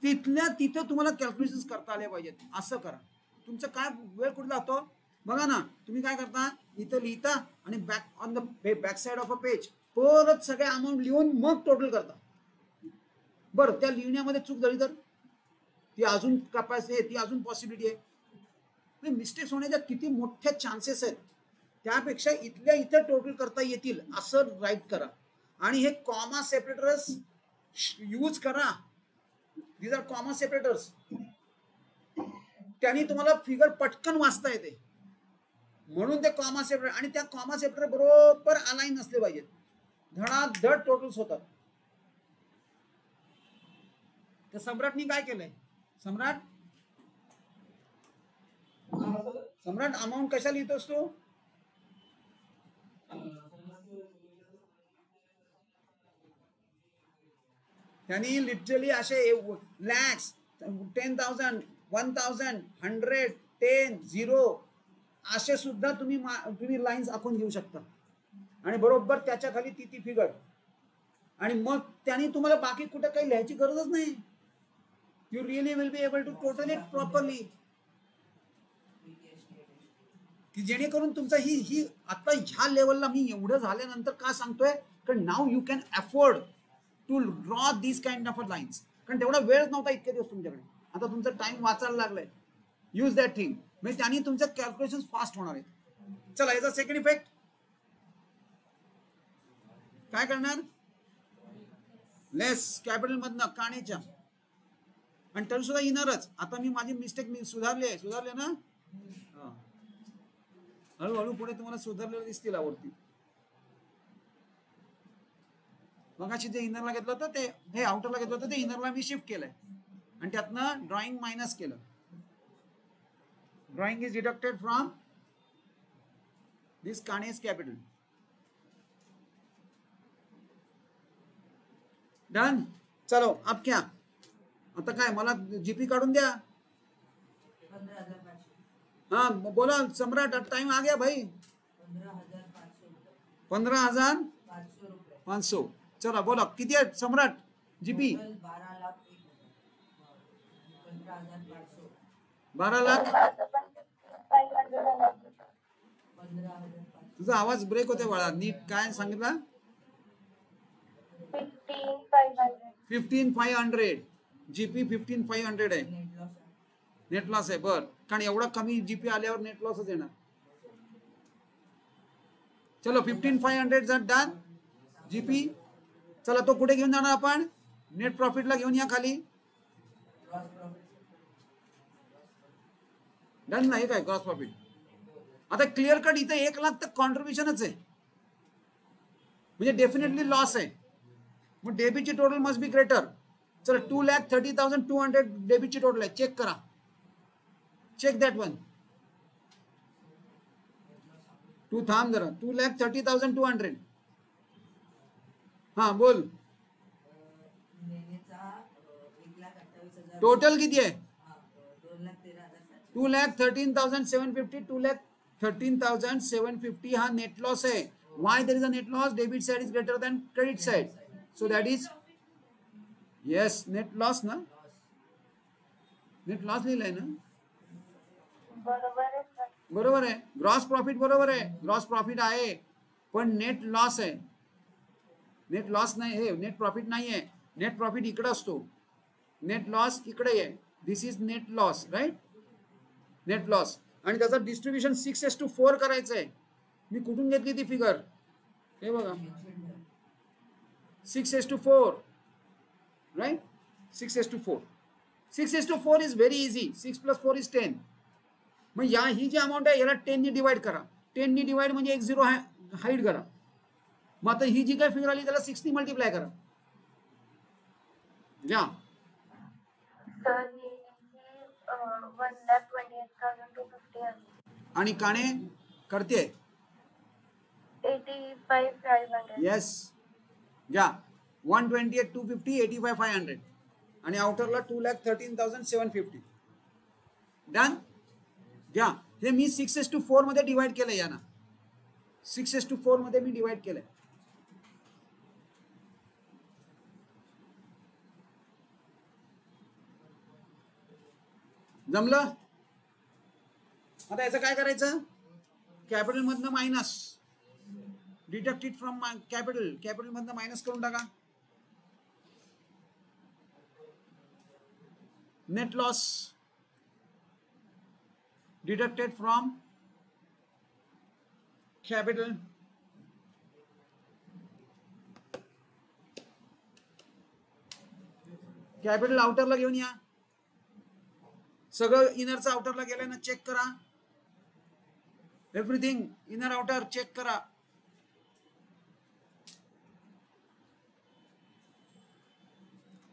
तिथल्या तिथं तुम्हाला कॅल्क्युलेशन्स करता आले पाहिजेत. असं करा. तुमचं काय वेळ कुठे जातो? बघा ना, तुम्ही काय करता, इथं लिहिता आणि back on the back side of a page परत सगळे अमाऊंट लिहून मग टोटल करता. बरं, त्या लिहिण्यामध्ये चूक झाली तर ती अजून कॅपॅसिटी आहे, ती अजून पॉसिबिलिटी आहे. मिस्टेक्स होण्याच्या किती मोठ्या चान्सेस आहेत. त्यापेक्षा इथल्या इथं टोटल करता येतील असं राईट करा. आणि हे कॉमा सेपरेटर्स यूज करा. These are comma separators. त्यांनी तुम्हाला फिगर पटकन वाचता येते, म्हणून ते कॉमा सेपरेटर. आणि त्या कॉमा सेपरेटर बरोबर अलाइन असले पाहिजेत, धडाधड टोटल्स होतात. तर सम्राटनी काय केलंय, सम्राट अमाऊंट कशा लिहितोस तू? त्यांनी लिटरली असे लॅक्स, 10,000, 1,000, 100, 10, 0 असे सुद्धा तुम्ही लाईन्स आखून घेऊ शकता. आणि बरोबर त्याच्या खाली ती फिगर. आणि मग त्यांनी तुम्हाला बाकी कुठे काही लिहायची गरजच नाही. You really will be able to total it properly. की जेणेकरून तुमचा ही आता ह्या लेवलला मी एवढं झाल्यानंतर का सांगतोय, कारण नाव you can afford to draw this kind of lines. कारण तेवढा वेळच नव्हता इतके दिवस तुमच्याकडे. आता तुमचा टाइम वाचायला लागलाय. Use that thing. म्हणजे त्यांनी तुमचं कॅल्क्युलेशन फास्ट होणार आहे. चला, याचा सेकंड इफेक्ट काय करणार, लेस कॅपिटल मधनं काणेच्या. आणि तरी सुद्धा येणारच. आता मी माझी मिस्टेक मी सुधारले ना. हळूहळू पुढे तुम्हाला सुधारलेलं दिसतील आवडती. मगाशी जे इनरला घेतलं होतं ते, हे आउटरला घेतलं होतं ते इनरला मी शिफ्ट केलंय. आणि त्यातनं ड्रॉइंग मायनस केलं. Drawing is deducted from this कानेस कॅपिटल. डन. चलो अब क्या, आता काय, मला जीपी काढून द्या. हाँ बोला सम्राट, टाइम आ गया भाई. 15,500. चला बोला किती आहे सम्राट जीपी? 12,00,000. तुझा आवाज ब्रेक होते बाळा, नीट काय सांगितलं? 15,500. जीपी 15,500 आहे. नेट लॉस आहे. बर, कारण एवढा कमी जीपी आल्यावर नेट लॉसच येणार. चलो 15,500 डन जीपी. चला तो कुठे घेऊन जाणार आपण? नेट प्रॉफिटला घेऊन या खाली. डन नाही काय ग्रॉस प्रॉफिट. आता क्लिअर कट इथे 1,00,000 तर कॉन्ट्रीब्युशनच आहे, म्हणजे डेफिनेटली लॉस आहे. मग डेबिटची टोटल मस्ट बी ग्रेटर. चला 2,30,200 डेबिटची टोटल आहे. चेक करा, चेक दॅट वन. तू थांब जरा. 2,30,200. हा बोल. टोटल किती आहे? 2,13,750. 2,13,750 हा नेट लॉस आहे. Why there is a net loss? Debit side is greater than credit side, so that is yes net loss ना. नेट लॉस लिहिलंय ना. बरोबर आहे. ग्रॉस प्रॉफिट बरोबर आहे, ग्रॉस प्रॉफिट आहे, पण नेट लॉस आहे. नेट लॉस नाही, हे नेट प्रॉफिट नाही आहे. नेट प्रॉफिट इकडे असतो, नेट लॉस इकडे आहे. This is net loss, right. Net loss. आणि त्याचा डिस्ट्रीब्युशन 6:4 करायचं आहे. मी कुठून घेतली ती फिगर हे बघा, 6:4, right. 6:4. 6:4 is very easy. 6 + 4 is 10. मग ही जी अमाऊंट आहे याला 10 ने डिवाइड करा. 10 ने डिवाइड म्हणजे एक 0 हाईड करा. मग आता ही जी काय फिगर आली त्याला 6 ने मल्टिप्लाय करा. या 1,28,250. आणि काणे करते 85,500. येस घ्या. 128,250, 85,500. आणि आउटरला 2,13,750. डन. घ्या. हे मी 6:4 मध्ये डिवाइड केलंय. या ना 6:4 मध्ये मी डिवाइड केलंय. जमलं? आता याचं काय करायचं, कॅपिटल मधनं minus, deduct it from capital, capital मधनं मायनस करून टाका. Net loss deducted from capital. Capital आउटरला घेऊन या, सगळं इनरचं आउटरला गेलंय ना, चेक करा. एव्हरीथिंग इनर आउटर चेक करा.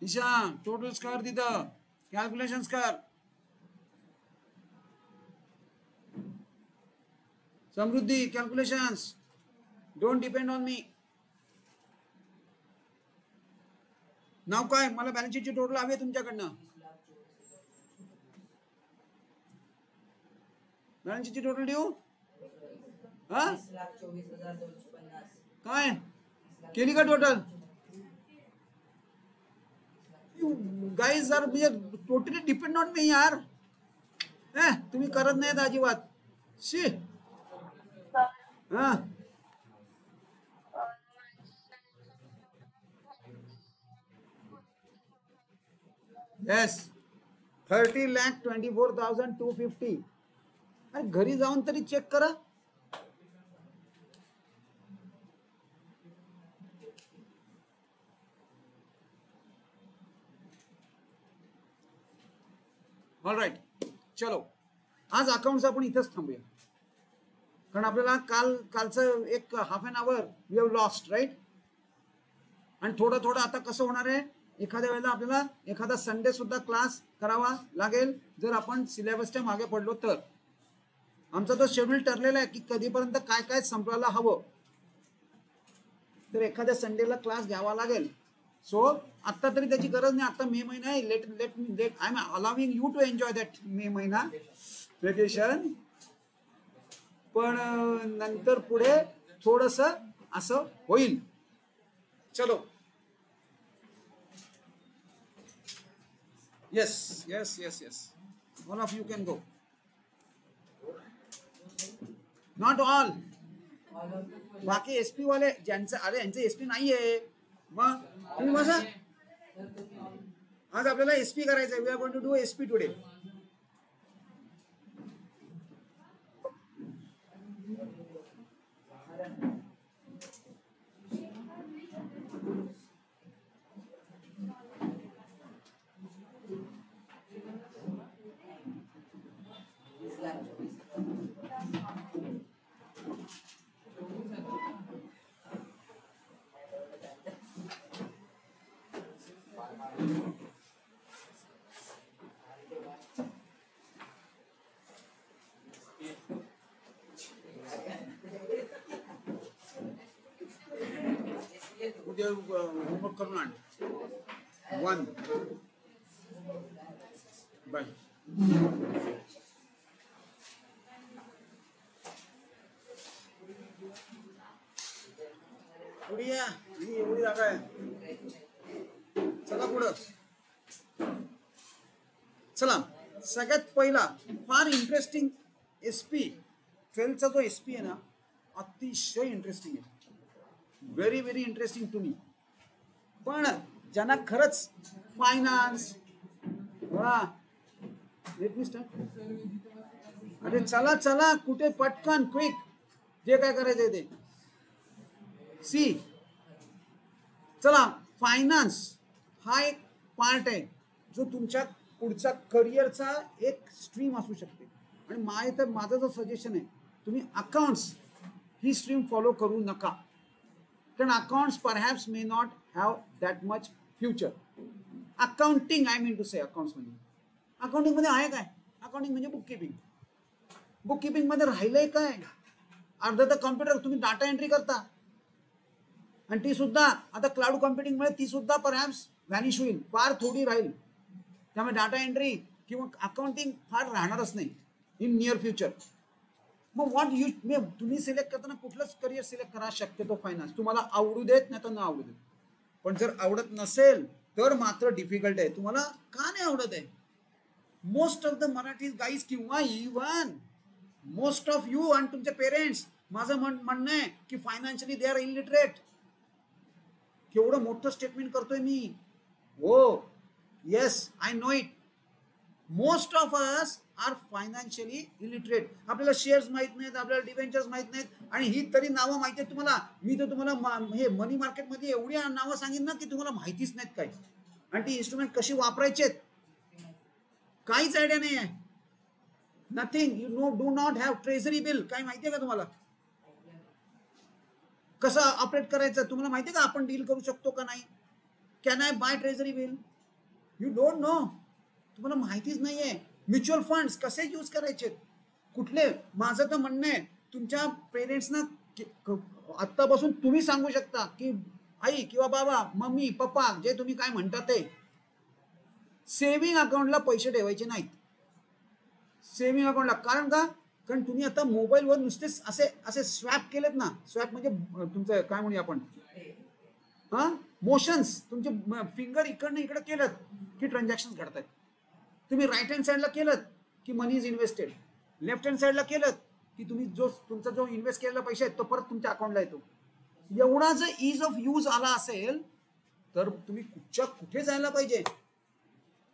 ईशा टोटल्स कर, तिथं कॅल्क्युलेशन्स कर. Samruddhi calculations, don't depend on me. नाव काय, मला बॅलन्स शीटची टोटल हवी आहे तुमच्याकडनं. बॅलन्स शीटची टोटल देऊ. हा काय केली का total? Guys are totally depend on me यार. तुम्ही करत नाहीत अजिबात. शी हा येस 30,24,250. अरे घरी जाऊन तरी चेक करा. ऑल राईट, चलो आज अकाउंट्स आपण इथंच थांबूया, कारण आपल्याला कालचं एक half an hour we have lost right. आणि थोडं थोडं आता कसं होणार आहे, एखाद्या वेळेला आपल्याला एखादा संडे सुद्धा क्लास करावा लागेल जर आपण सिलेबसच्या मागे पडलो तर. आमचा तो शेड्यूल ठरलेला आहे की कधीपर्यंत काय काय संपवायला हवं, तर एखाद्या संडेला क्लास घ्यावा लागेल. सो आता तरी त्याची गरज नाही, आता मे महिना आहे. Let I am allowing you to enjoy that May महिना वेकेशन. पण नंतर पुढे थोडस असं होईल. चलो yes yes yes yes all of you can go, not all. बाकी एसपी वाले ज्यांचं, अरे यांचं एसपी नाहीये, मग तुम्ही बसा. आज आपल्याला एसपी करायचंय. We are going to do SP today. Homework करून आण. 1 बाय. पुढे या, ही एवढी जागा आहे. चला पुढं. चला सगळ्यात पहिला फार इंटरेस्टिंग एसपी 12चा जो एसपी आहे ना, अतिशय इंटरेस्टिंग आहे. Very very interesting to me. पण ज्यांना खरंच फायनान्स, अरे चला चला कुठे पटकन क्विक, जे काय करायचंय ते. सी चला, फायनान्स हा एक पार्ट आहे जो तुमच्या पुढच्या करिअरचा एक स्ट्रीम असू शकते. आणि माझं जो सजेशन आहे, तुम्ही अकाउंट्स ही स्ट्रीम फॉलो करू नका, कारण accounts perhaps may not have that much future. Accounting I mean to say, accounting मध्ये आहे काय? अकाउंटिंग म्हणजे बुककीपिंग. बुककीपिंग मध्ये राहिलंय काय? अर्ध तर कॉम्प्युटर, तुम्ही डाटा एंट्री करता, आणि ती सुद्धा आता क्लाउड कॉम्प्युटिंग मुळे ती सुद्धा परहॅप्स व्हॅनिश होईल, फार थोडी राहील. त्यामुळे डाटा एंट्री किंवा अकाउंटिंग फार राहणारच नाही इन नियर फ्युचर. मग तुम्ही सिलेक्ट करताना कुठलंच करिअर सिलेक्ट करा शक्यतो फायनान्स. तुम्हाला आवडू देत नाही तर न आवडू देत, पण जर आवडत नसेल तर मात्र डिफिकल्ट आहे. तुम्हाला का नाही आवडत आहे? Most of the Marathi guys किंवा इव्हन मोस्ट ऑफ यू आणि तुमचे पेरेंट्स, माझं म्हणणं आहे की फायनान्शियली दे आर इलिटरेट. केवढं मोठं स्टेटमेंट करतोय मी. हो, yes, I know it. Most of us are financially illiterate. आपल्याला शेअर्स माहित नाहीत, आपल्याला डिबेंचर्स माहित नाहीत, आणि ही तरी नावं माहिती आहेत तुम्हाला. मी तर तुम्हाला हे मनी मार्केटमध्ये एवढी नावं सांगेन ना की तुम्हाला माहितीच नाहीत काय, आणि ती इन्स्ट्रुमेंट कशी वापरायचे काहीच आयडिया नाही आहे. Nothing. You do not have treasury bill. काय माहितीये का तुम्हाला कसं ऑपरेट करायचं? तुम्हाला माहितीये का आपण डील करू शकतो का नाही? Can I buy treasury bill? You don't know. तुम्हाला माहितीच नाहीये. म्युच्युअल फंड्स कसे यूज करायचे, कुठले. माझं तर म्हणणं आहे तुमच्या पेरेंट्सना आत्तापासून तुम्ही सांगू शकता की आई किंवा बाबा, मम्मी, पप्पा, जे तुम्ही काय म्हणता ते, सेव्हिंग अकाउंटला पैसे ठेवायचे नाहीत. सेव्हिंग अकाउंटला. कारण का? कारण तुम्ही आता मोबाईलवर नुसतेच असे असे स्वॅप केलेत ना. स्वॅप म्हणजे तुमचं काय म्हणूया आपण, हा, मोशन्स. तुमचे फिंगर इकडनं इकडे केलं की ट्रान्झॅक्शन घडतात. तुम्ही राईट हँड साईडला केलं की मनी इज इन्व्हेस्टेड. लेफ्ट हँड साईडला केलं की तुम्ही तुमचा जो इन्व्हेस्ट केलेला पैसे आहेत तो परत तुमच्या अकाउंटला येतो. एवढा जर ईज ऑफ यूज आला असेल तर तुम्ही कुठे जायला पाहिजे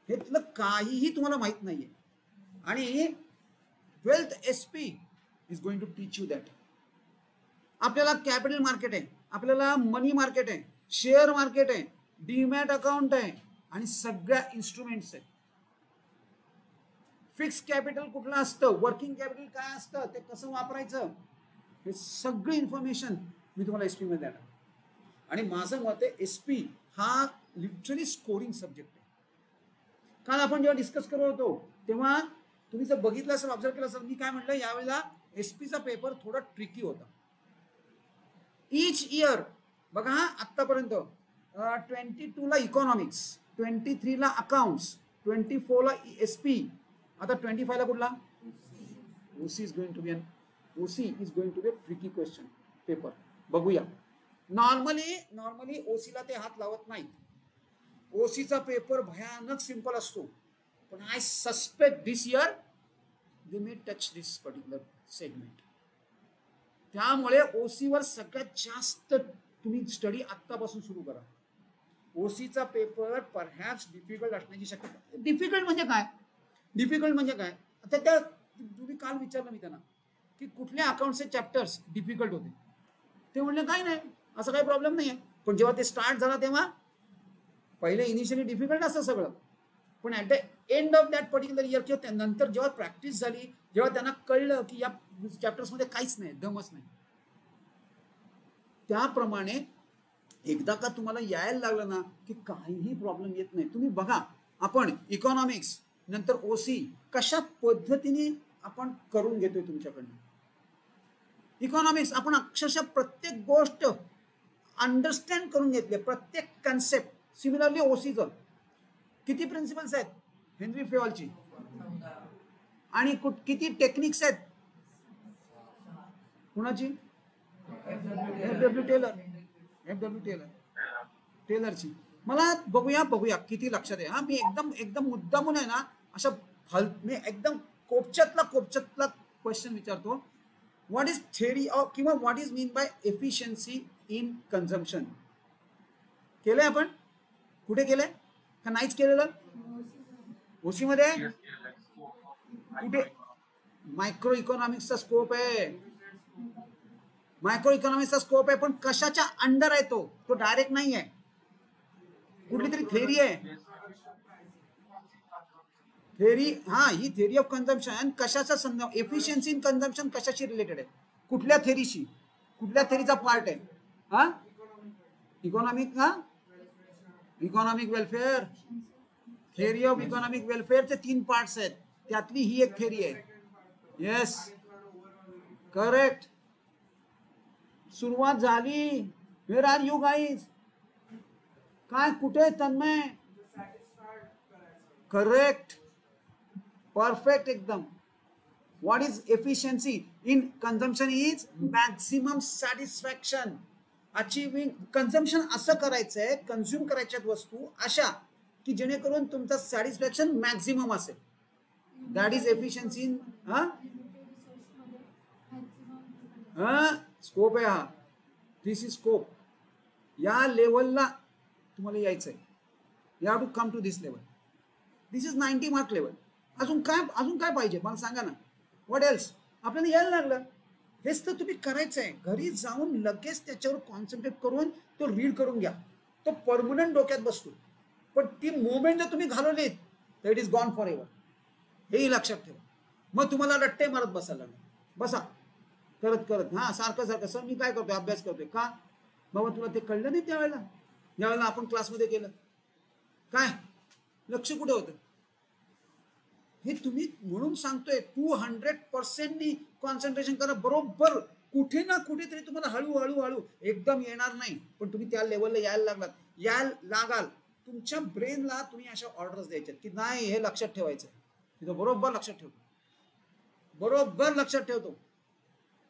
हे तुला काहीही तुम्हाला माहित नाहीये. आणि wealth SP is going to teach you that. आपल्याला कॅपिटल मार्केट आहे, आपल्याला मनी मार्केट आहे, शेअर मार्केट आहे, डीमॅट अकाउंट आहे, आणि सगळ्या इन्स्ट्रुमेंट्स आहेत. फिक्स कॅपिटल कुठलं असतं, वर्किंग कॅपिटल काय असतं, ते कसं वापरायचं, हे सगळी इन्फॉर्मेशन मी तुम्हाला एसपी मध्ये देणार. आणि माझं मत आहे एसपी हा लिटरली स्कोरिंग सब्जेक्ट आहे. काल आपण जेव्हा डिस्कस करत होतो तेव्हा तुम्ही जर बघितलं असेल, ऑब्झर्व केलं असेल, मी काय म्हटलं, यावेळेला एसपीचा पेपर थोडा ट्रिकी होता. ईच इयर बघा, आतापर्यंत 22 ला इकॉनॉमिक्स, 23 ला अकाउंट्स, 24 ला एसपी, आता 25 ला कुठला, OC is going to be a tricky question paper. बघूया. नॉर्मली ओसीला ते हात लावत नाहीत. ओसीचा पेपर भयानक सिंपल असतो, पण I suspect this year they may touch this particular segment. त्यामुळे ओसीवर सगळ्यात जास्त तुम्ही स्टडी आत्तापासून सुरू करा. ओसीचा पेपर परहॅप्स डिफिकल्ट असण्याची शक्यता. डिफिकल्ट म्हणजे काय? आता त्या तुम्ही काल विचारलं मी त्यांना की कुठल्या अकाउंटचे चॅप्टर्स डिफिकल्ट होते, ते म्हणले काय नाही, असं काही प्रॉब्लेम नाही आहे. पण जेव्हा ते स्टार्ट झाला तेव्हा पहिले इनिशियली डिफिकल्ट असं सगळं, पण at the end of that particular year किंवा नंतर जेव्हा प्रॅक्टिस झाली, जेव्हा त्यांना कळलं की या चॅप्टर्समध्ये काहीच नाही, दमच नाही, त्याप्रमाणे एकदा का तुम्हाला यायला लागलं ना की काहीही प्रॉब्लेम येत नाही. तुम्ही बघा, आपण इकॉनॉमिक्स नंतर ओसी कशा पद्धतीने आपण करून घेतोय तुमच्याकडनं. इकॉनॉमिक्स आपण अक्षरशः प्रत्येक गोष्ट अंडरस्टँड करून घेतली, प्रत्येक कन्सेप्ट. सिमिलरली ओसीचं किती प्रिन्सिपल्स आहेत हेनरी फेवलची, आणि किती टेक्निक्स आहेत कुणाची, एफ.डब्ल्यू. टेलरची. मला बघूया किती लक्षात आहे. हा, मी एकदम मुद्दामून आहे ना, अशा मी एकदम कोपच्यातला क्वेश्चन विचारतो. व्हॉट इज थेअरी ऑफ किंवा what is mean by efficiency in consumption. केलंय आपण? कुठे केलंय का नाहीच केलेलं? ओसी मध्ये कुठे? मायक्रो इकॉनॉमिक्सचा स्कोप आहे. पण कशाच्या अंडर आहे तो डायरेक्ट नाही आहे, कुठली तरी थेअरी आहे. थेअरी, हा, ही थेअरी ऑफ कन्झम्पशन कशाचा संदर्भ, एफिशियन्सी इन कन्झम्पशन कशाशी रिलेटेड आहे, कुठल्या थेअरीशी, कुठल्या थेअरीचा पार्ट आहे? हा, इकॉनॉमिक, हा, economic welfare. Theory of economic वेलफेअरचे 3 पार्ट्स आहेत, त्यातली ही एक थेअरी आहे. Yes, correct. सुरुवात झाली. Where are you guys? काय, कुठे तन्मय? करेक्ट, परफेक्ट, एकदम. What is efficiency in consumption? Is maximum satisfaction achieving. Consumption असं करायचंय, कन्झ्युम करायच्यात वस्तू अशा की जेणेकरून तुमचा सॅटिस्फॅक्शन मॅक्सिमम असेल. That is efficiency in. हा, स्कोप आहे हा, दिस इज स्कोप. या लेवलला तुम्हाला यायचं आहे. You have to come to this level. This is 90 mark level. अजून काय पाहिजे मला सांगा ना. What else. आपल्याला यायला लागलं. हेच तर तुम्ही करायचं आहे. घरी जाऊन लगेच त्याच्यावर कॉन्सन्ट्रेट करून तो रीड करून घ्या. तो परमनंट डोक्यात बसतो. पण ती मोमेंट जर तुम्ही घालवलीत तर it is gone for ever. हेही लक्षात ठेवा. मग तुम्हाला रट्टे मारत बसायला लागेल. बसा करत करत सारखं सर मी काय करतोय, अभ्यास करतोय. का बाबा तुला ते कळलं नाही त्यावेळेला, ज्यावेळेला आपण क्लासमध्ये केलं. काय लक्ष कुठे होतं हे तुम्ही म्हणून सांगतोय. 200% कॉन्सन्ट्रेशन करा. बरोबर कुठे ना कुठेतरी तुम्हाला हळूहळू एकदम येणार नाही, पण तुम्ही त्या लेवलला यायला लागाल. तुमच्या ब्रेनला तुम्ही अशा ऑर्डर्स द्यायच्यात की नाही हे लक्षात ठेवायचं. तिथं बरोबर लक्षात ठेवतो. बरोबर लक्षात ठेवतो.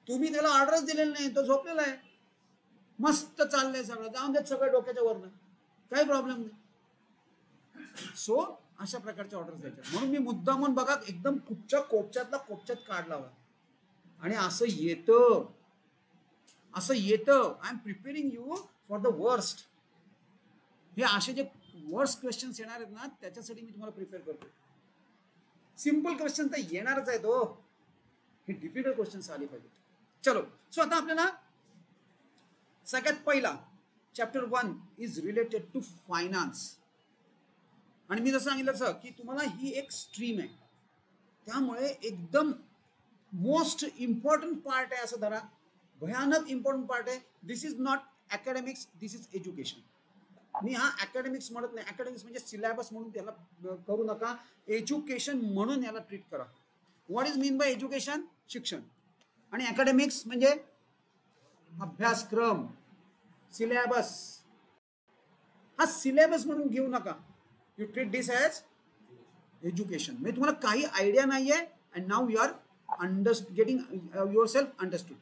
तुम्ही त्याला ऑर्डरच दिलेले नाही, तो झोपलेला आहे. मस्त चाललंय सगळं, जाऊन देत सगळं डोक्याच्या वरनं, काही प्रॉब्लेम नाही. सो अशा प्रकारच्या ऑर्डर्स द्यायच्या. म्हणून मी मुद्दामून बघा एकदम कुठच्या कोपच्यात काढला हवा. आणि असं येतं. I am preparing you for the worst. हे असे जे वर्स्ट क्वेश्चन्स येणार आहेत ना त्याच्यासाठी मी तुम्हाला प्रिपेअर करतो. सिंपल क्वेश्चन तर येणारच आहे तो. हे डिफिकल्ट क्वेश्चन्स आले पाहिजे. चलो. सो आता आपल्याला सगळ्यात पहिला chapter 1 is related to finance. आणि मी जसं सांगितलं तसं की तुम्हाला ही एक स्ट्रीम आहे, त्यामुळे एकदम मोस्ट इम्पॉर्टंट पार्ट आहे असं धरा. भयानक इम्पॉर्टंट पार्ट आहे. This is not academics, this is education. मी हा अकॅडमिक्स म्हणत नाही. अकॅडमिक्स म्हणजे सिलेबस म्हणून त्याला करू नका. एज्युकेशन म्हणून याला ट्रीट करा. What is mean by education? शिक्षण. आणि अकॅडमिक्स म्हणजे अभ्यासक्रम, सिलेबस. हा सिलेबस म्हणून घेऊ नका. You treat this as education. म्हणजे तुम्हाला काही आयडिया नाहीये and now you are getting yourself understood.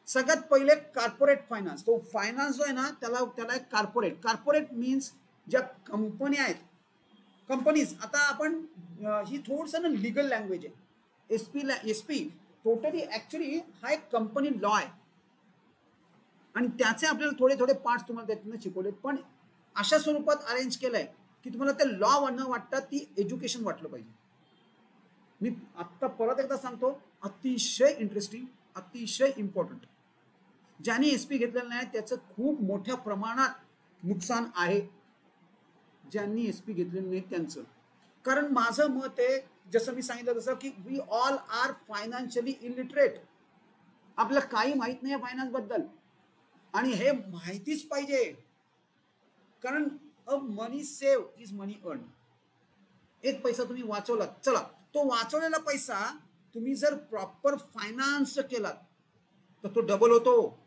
सगळ्यात पहिले कॉर्पोरेट फायनान्स. तो फायनान्स जो आहे ना त्याला एक कॉर्पोरेट मीन्स ज्या कंपन्या आहेत, कंपनीज. आता आपण ही थोडंसं ना लिगल लँग्वेज आहे. एसपी टोटली ऍक्च्युली हा एक कंपनी लॉ आहे आणि त्याचे आपल्याला थोडे पार्ट्स तुम्हाला त्यातून शिकवलेत, पण अशा स्वरूपात अरेंज केलंय की तुम्हाला ते लॉ न वाटता ती एज्युकेशन वाटलं पाहिजे. मी आत्ता परत एकदा सांगतो, अतिशय इंटरेस्टिंग, अतिशय इम्पॉर्टंट. ज्यांनी एसपी घेतलेलं नाही त्याचं खूप मोठ्या प्रमाणात नुकसान आहे. ज्यांनी एसपी घेतलेलं नाही त्यांचं. कारण माझं मत आहे, जसं मी सांगितलं तसं की we all are financially illiterate. आपल्याला काही माहित नाही फायनान्स बद्दल आणि हे माहितीच पाहिजे. कारण a money save is money earn. एक पैसा तुम्ही वाचवला, चला तो वाचवलेला पैसा तुम्ही जर प्रॉपर फायनान्स केलात तर तो डबल होतो.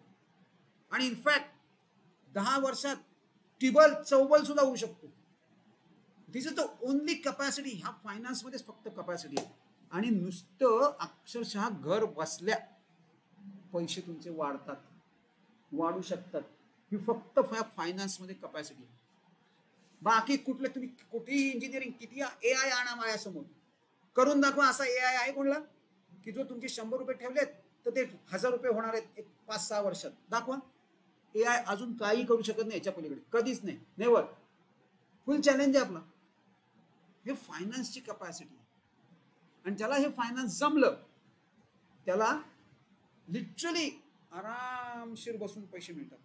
आणि इनफॅक्ट 10 वर्षात टिबल चौबल सुद्धा होऊ शकतो. दिस इज द ओनली कॅपॅसिटी. ह्या फायनान्समध्येच फक्त कॅपॅसिटी आहे. आणि नुसतं अक्षरशः घर बसल्या पैसे तुमचे वाढू शकतात. ही फक्त फायनान्समध्ये कॅपॅसिटी आहे. बाकी कुठले तुम्ही कुठेही इंजिनिअरिंग किती AI आणा माझ्यासमोर करून दाखवा. असा AI आहे कोणला की जो तुमचे 100 रुपये ठेवलेत तर ते 1000 रुपये होणार आहेत एक 5-6 वर्षात. दाखवा. AI अजून काही करू शकत नाही याच्या पलीकडे, कधीच नाही. नेवर. फुल चॅलेंज आहे आपला. हे फायनान्सची कॅपॅसिटी. आणि ज्याला हे फायनान्स जमलं त्याला लिटरली आरामशीर बसून पैसे मिळतात.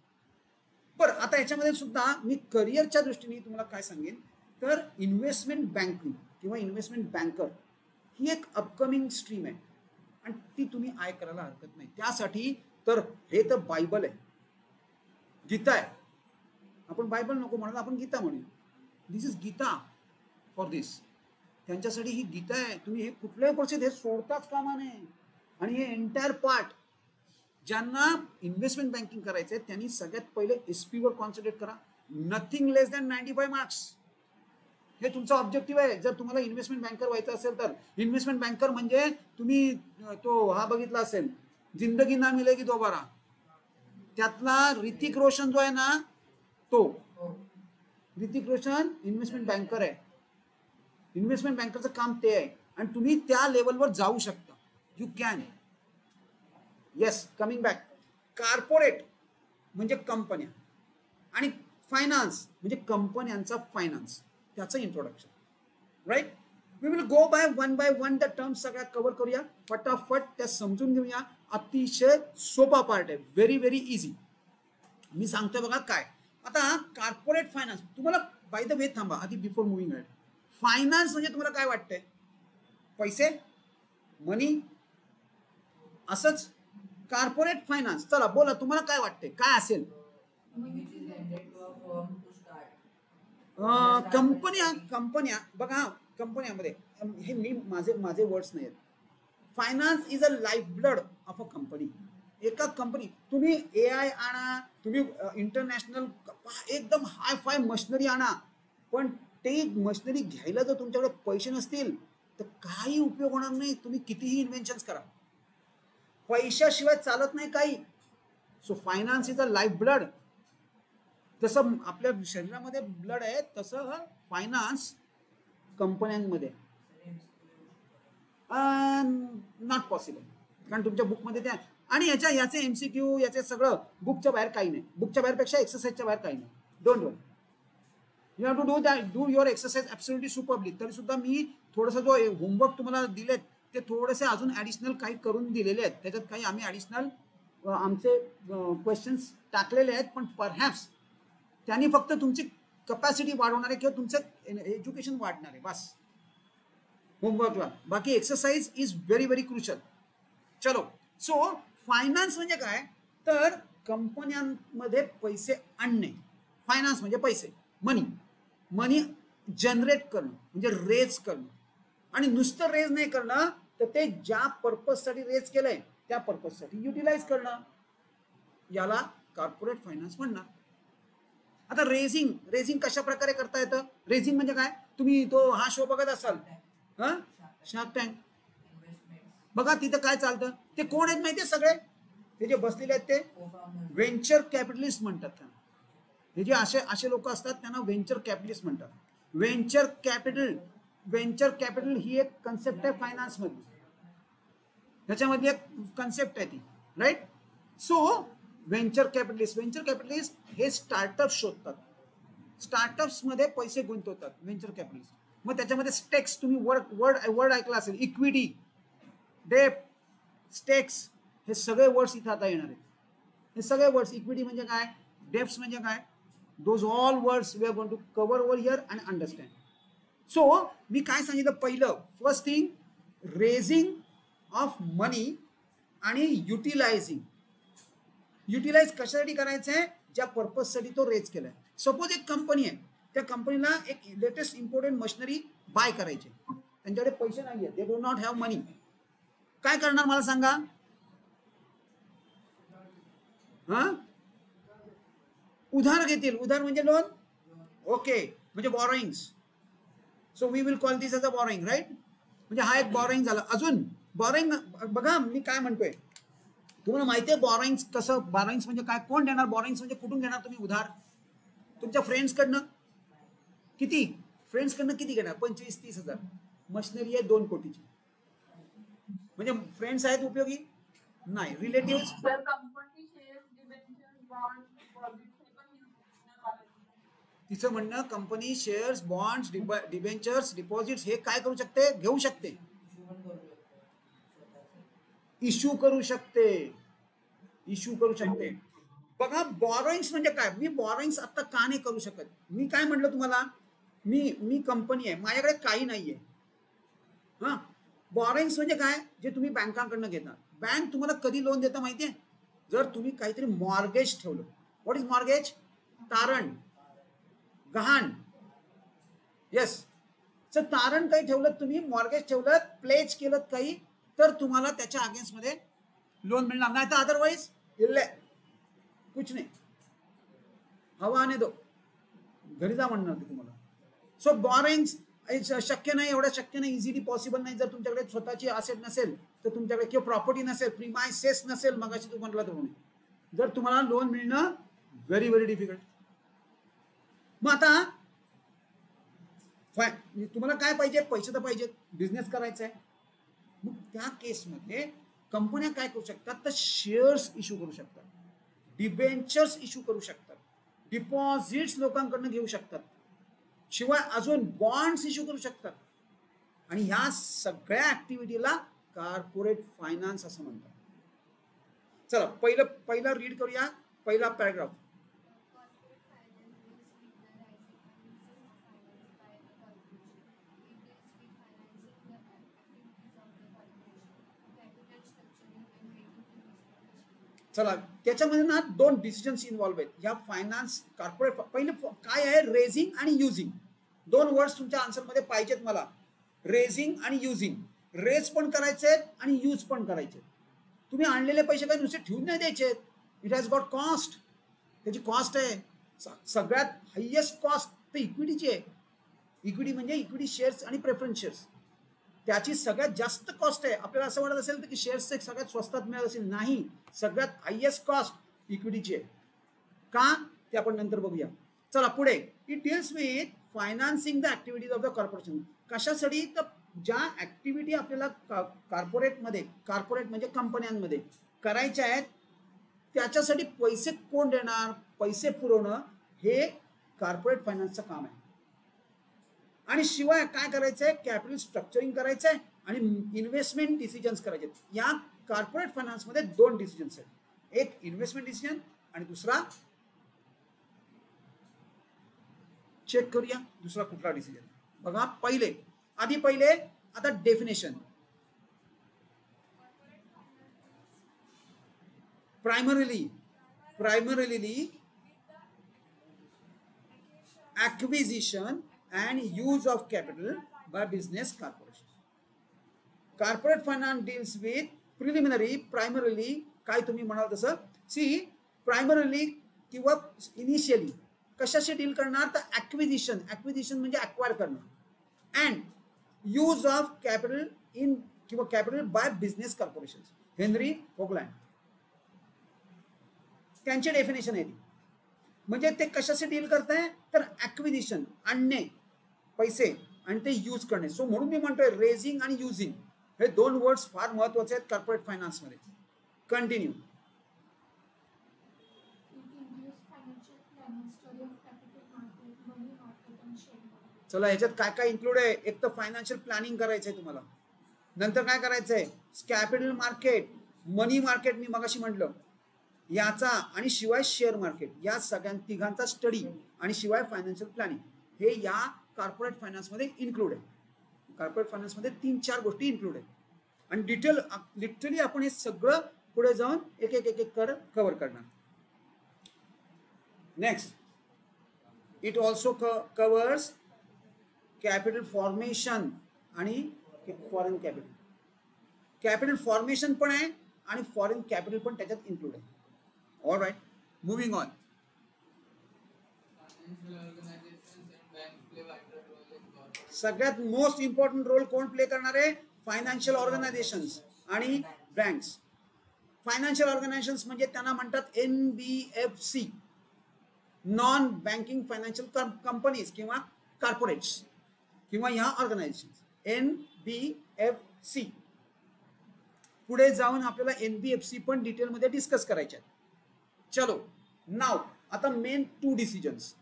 बरं, आता याच्यामध्ये सुद्धा मी करिअरच्या दृष्टीने तुम्हाला काय सांगेन तर इन्व्हेस्टमेंट बँकिंग किंवा इन्व्हेस्टमेंट बँकर ही एक अपकमिंग स्ट्रीम आहे आणि ती तुम्ही करायला हरकत नाही. त्यासाठी तर हे तर बायबल आहे, गीता आहे. आपण बायबल नको म्हणून आपण गीता म्हणूया. दिस इज गीता फॉर दिस. त्यांच्यासाठी ही गीता आहे. तुम्ही हे कुठल्याही परिस्थितीत हे सोडताच कामा नये. आणि हे एंटायर पार्ट ज्यांना इन्व्हेस्टमेंट बँकिंग करायचंय त्यांनी सगळ्यात पहिले एसपी वर कॉन्सन्ट्रेट करा. नथिंग लेस दॅन 95 मार्क्स. हे तुमचा ऑब्जेक्टिव्ह आहे जर तुम्हाला इन्व्हेस्टमेंट बँकर व्हायचं असेल तर. इन्व्हेस्टमेंट बँकर म्हणजे तुम्ही तो हा बघितला असेल जिंदगी ना मिलेगी दोबारा, त्यातला ऋतिक रोशन जो आहे ना तो ऋतिक रोशन इन्व्हेस्टमेंट बँकर आहे. इन्व्हेस्टमेंट बँकरचं काम ते आहे आणि तुम्ही त्या लेवलवर जाऊ शकता. You can. Yes, coming back. Corporate म्हणजे कंपन्या आणि फायनान्स म्हणजे कंपन्यांचा फायनान्स, त्याचं introduction. Right, we will go by one the terms सगळ्या कव्हर करूया फटाफट, त्या समजून घेऊया. अतिशय सोपा पार्ट आहे, व्हेरी व्हेरी इझी. मी सांगतोय बघा काय. आता कॉर्पोरेट फायनान्स तुम्हाला, बाय द वे थांबा आधी बिफोर मुव्हिंग अहेड, फायनान्स म्हणजे तुम्हाला काय वाटतंय? पैसे, मनी, असंच. कॉर्पोरेट फायनान्स, चला बोला तुम्हाला काय वाटतंय, काय असेल? कंपन्या बघा, कंपन्यामध्ये हे मी माझे वर्ड्स नाही आहेत. Finance is a life blood of a company. एका कंपनी, तुम्ही AI आणा, तुम्ही इंटरनॅशनल एकदम हाय फाय मशिनरी आणा, पण ते मशिनरी घ्यायला जर तुमच्याकडे पैसे नसतील तर काही उपयोग होणार नाही. तुम्ही कितीही इन्व्हेन्शन्स करा, पैशाशिवाय चालत नाही काही. So finance is a life blood. जसं आपल्या शरीरामध्ये ब्लड आहे तसं फायनान्स कंपन्यांमध्ये नॉट पॉसिबल, कारण तुमच्या बुकमध्ये त्या आणि याचे MCQ याचे सगळं बुकच्या बाहेर काही नाही. बुकच्या बाहेरपेक्षा एक्सरसाइजच्या बाहेर काही नाही. Don't worry, you have to do your exercise absolutely superbly. तरी सुद्धा मी थोडंसं जो होमवर्क तुम्हाला दिलेत ते थोडेसे अजून ॲडिशनल काही करून दिलेले आहेत. त्याच्यात काही आम्ही ॲडिशनल आमचे क्वेश्चन्स टाकलेले आहेत, पण परहॅप्स त्यांनी फक्त तुमची कपॅसिटी वाढवणार आहे किंवा तुमचं एज्युकेशन वाढणार आहे बस होमवर्कला. बाकी exercise is very very crucial. चलो, सो फायनान्स म्हणजे काय, तर कंपन्यांमध्ये पैसे आणणे. फायनान्स म्हणजे पैसे, मनी जनरेट करणं म्हणजे रेज करणं. आणि नुसतं रेज नाही करणं, तर ते ज्या पर्पजसाठी रेज केलंय त्या पर्पजसाठी युटिलाइज करणं, याला कॉर्पोरेट फायनान्स म्हणणार. आता रेझिंग कशा प्रकारे करता येतं? रेझिंग म्हणजे काय, तुम्ही तो हा शो बघत असाल, शार्क टँक बघा, तिथं काय चालतं, ते कोण आहेत माहितीये? सगळे ते जे बसलेले आहेत ते व्हेंचर कॅपिटलिस्ट म्हणतात त्यांना. हे जे असे लोक असतात त्यांना व्हेंचर कॅपिटलिस्ट म्हणतात. व्हेंचर कॅपिटल ही एक कन्सेप्ट आहे फायनान्स मध्ये, त्याच्यामध्ये एक कन्सेप्ट आहे ती. राईट, सो व्हेंचर कॅपिटलिस्ट हे स्टार्टअप शोधतात, स्टार्टअप्स मध्ये पैसे गुंतवतात व्हेंचर कॅपिटलिस्ट. मग त्याच्यामध्ये स्टेक्स, तुम्ही वर्ड ऐकला असेल, इक्विटी, डेप, स्टेक्स, हे सगळे वर्ड्स इथं आता येणार आहेत. हे सगळे वर्ड्स, इक्विटी म्हणजे काय, डेप्स म्हणजे काय, those all words we are going to cover over here and understand. So मी काय सांगितलं, पहिलं first thing, raising of money आणि युटिलाइज कशासाठी करायचं आहे, ज्या पर्पजसाठी तो रेज केलाय. सपोज एक कंपनी आहे, त्या कंपनीला एक लेटेस्ट इम्पॉर्टंट मशिनरी बाय करायची, त्यांच्याकडे पैसे नाही आहेत, they do not have money. काय करणार मला सांगा? उधार घेतील. उधार म्हणजे लोन, ओके, म्हणजे borrowings. So we will call this as a borrowing. Right, म्हणजे हा एक बॉरोइंग झाला. अजून बॉरोइंग बघा, मी काय म्हणतोय तुम्हाला माहिती आहे बॉरोइंग्स कसं, बॉरोइंग्स म्हणजे काय, कोण देणार बॉरोइंग्स, म्हणजे कुठून घेणार तुम्ही उधार? तुमच्या फ्रेंड्सकडनं. किती फ्रेंड्सकडनं किती घेणार? 25-30 हजार. मशिनरी आहे 2 कोटीची, म्हणजे फ्रेंड्स आहेत उपयोगी नाही, रिलेटिव्ह. तिचं म्हणणं company shares, bonds, debentures, deposits हे काय करू शकते, घेऊ शकते, इश्यू करू शकते. बघा, बॉरोइंग्स म्हणजे काय, मी बॉरोइंग्स आता का नाही करू शकत? मी काय म्हटलं तुम्हाला, मी कंपनी आहे, माझ्याकडे काही नाहीये. बॉरोइंग्स म्हणजे काय, जे तुम्ही बँकांकडनं घेता. बँक तुम्हाला कधी लोन देता माहितीये, जर तुम्ही काहीतरी मॉर्गेज ठेवलं. What is mortgage? तारण, गहाण. येस, सर तारण काही ठेवलं तुम्ही, मॉर्गेज ठेवलं, प्लेज केलं काही, तर तुम्हाला त्याच्या अगेन्स्ट मध्ये लोन मिळणार, नाही तर अदरवाइज कुछ नाही, हवा आने दो, घरी जा म्हणणार ते तुम्हाला. सो बॉरोइंग्स शक्य नाही, एवढं शक्य नाही, इझिली पॉसिबल नाही. जर तुमच्याकडे स्वतःची असेट नसेल, तर तुमच्याकडे किंवा प्रॉपर्टी नसेल, प्रीमायसेस नसेल, मगाशी तू म्हटलं तर म्हणून, जर तुम्हाला लोन मिळणं व्हेरी व्हेरी डिफिकल्ट. मग आता तुम्हाला काय पाहिजे? पैसे तर पाहिजेत, बिझनेस करायचा आहे. मग त्या केसमध्ये कंपन्या काय करू शकतात तर शेअर्स इश्यू करू शकतात, डिबेंचर्स इश्यू करू शकतात, डिपॉझिट्स लोकांकडनं घेऊ शकतात, शिवाय अजून बॉन्ड्स इश्यू करू शकतात. आणि ह्या सगळ्या ऍक्टिव्हिटीला कॉर्पोरेट फायनान्स असं म्हणतात. चला पहिलं रीड करूया, पहिला पॅराग्राफ. चला त्याच्यामध्ये ना 2 डिसिजन्स इन्व्हॉल्व आहेत या फायनान्स कॉर्पोरेट. पहिले काय आहे, रेझिंग आणि युझिंग. 2 वर्ड्स तुमच्या आन्सर मध्ये पाहिजेत मला, रेझिंग आणि युझिंग. रेज पण करायचे आणि यूज पण करायचे. तुम्ही आणलेले पैसे काही नुसते ठेवून नाही द्यायचे. इट हॅज गॉट कॉस्ट, त्याची कॉस्ट आहे. सगळ्यात हायेस्ट कॉस्ट तर इक्विटीची आहे. इक्विटी म्हणजे इक्विटी शेअर्स आणि प्रेफरन्स शेअर्स, त्याची सगळ्यात जास्त कॉस्ट आहे. आपल्याला असं वाटत असेल की शेअर्स सगळ्यात स्वस्तात मिळत असेल, नाही, सगळ्यात हायेस्ट कॉस्ट इक्विटीची आहे. का ते आपण नंतर बघूया. चला पुढे. It deals with financing the activities of the corporation. कशासाठी तर ज्या ऍक्टिव्हिटी आपल्याला कॉर्पोरेट म्हणजे कंपन्यांमध्ये करायच्या आहेत त्याच्यासाठी पैसे कोण देणार, पैसे पुरवणं हे कॉर्पोरेट फायनान्सचं काम आहे. आणि शिवाय काय करायचंय, कॅपिटल स्ट्रक्चरिंग करायचंय आणि इन्व्हेस्टमेंट डिसिजन्स करायचे. या कॉर्पोरेट फायनान्स मध्ये 2 डिसिजन्स आहेत, एक इन्व्हेस्टमेंट डिसिजन आणि दुसरा, चेक करूया दुसरा कुठला डिसिजन. बघा पहिले आता definition. Primarily acquisition and use of capital by business corporation. Corporate finance deals with primarily काय तुम्ही म्हणाल तसं. प्रायमरीली किंवा इनिशियली कशाशी डील करणार तर ऍक्विजिशन म्हणजे अक्वायर करणं, and use of capital in किंवा capital by business corporation. Henry Hoagland त्यांची डेफिनेशन आहे ती. म्हणजे ते कशाशी डील करताय तर ऍक्विजिशन, आणणे पैसे आणि ते यूज करणे. सो म्हणून मी म्हणतोय रेझिंग आणि युझिंग हे 2 वर्ड्स फार महत्वाचे आहेत कॉर्पोरेट फायनान्स मध्ये. कंटिन्यू. चला ह्याच्यात काय काय इन्क्लूड आहे. एक तर फायनान्शियल प्लॅनिंग करायचंय तुम्हाला, नंतर काय करायचंय कॅपिटल मार्केट, मनी मार्केट मी मगाशी म्हटलं याचा, आणि शिवाय शेअर मार्केट, या सगळ्या तिघांचा स्टडी आणि शिवाय फायनान्शियल प्लॅनिंग हे या कॉर्पोरेट फायनान्स मध्ये इन्क्लूड आहे. कॉर्पोरेट फायनान्स मध्ये 3-4 गोष्टी इन्क्लूड आहे आणि डिटेल लिटरली आपण हे सगळं पुढे जाऊन एक एक कव्हर करणार. Next, it also covers capital formation आणि फॉरेन कॅपिटल. कॅपिटल फॉर्मेशन पण आहे आणि फॉरेन कॅपिटल पण त्याच्यात इन्क्लूड आहे. All right, moving on. सगळ्यात मोस्ट इम्पॉर्टंट रोल कोण प्ले करणार आहे, फायनान्शियल ऑर्गनायझेशन्स आणि बँक्स. फायनान्शियल ऑर्गनायझेशन्स म्हणजे त्यांना म्हणतात NBFC, non banking financial companies किंवा कॉर्पोरेट्स किंवा ह्या ऑर्गनायझेशन्स NBFC. पुढे जाऊन आपल्याला NBFC पण डिटेलमध्ये डिस्कस करायचे आहेत. चलो नाव आता मेन 2 डिसिजन्स.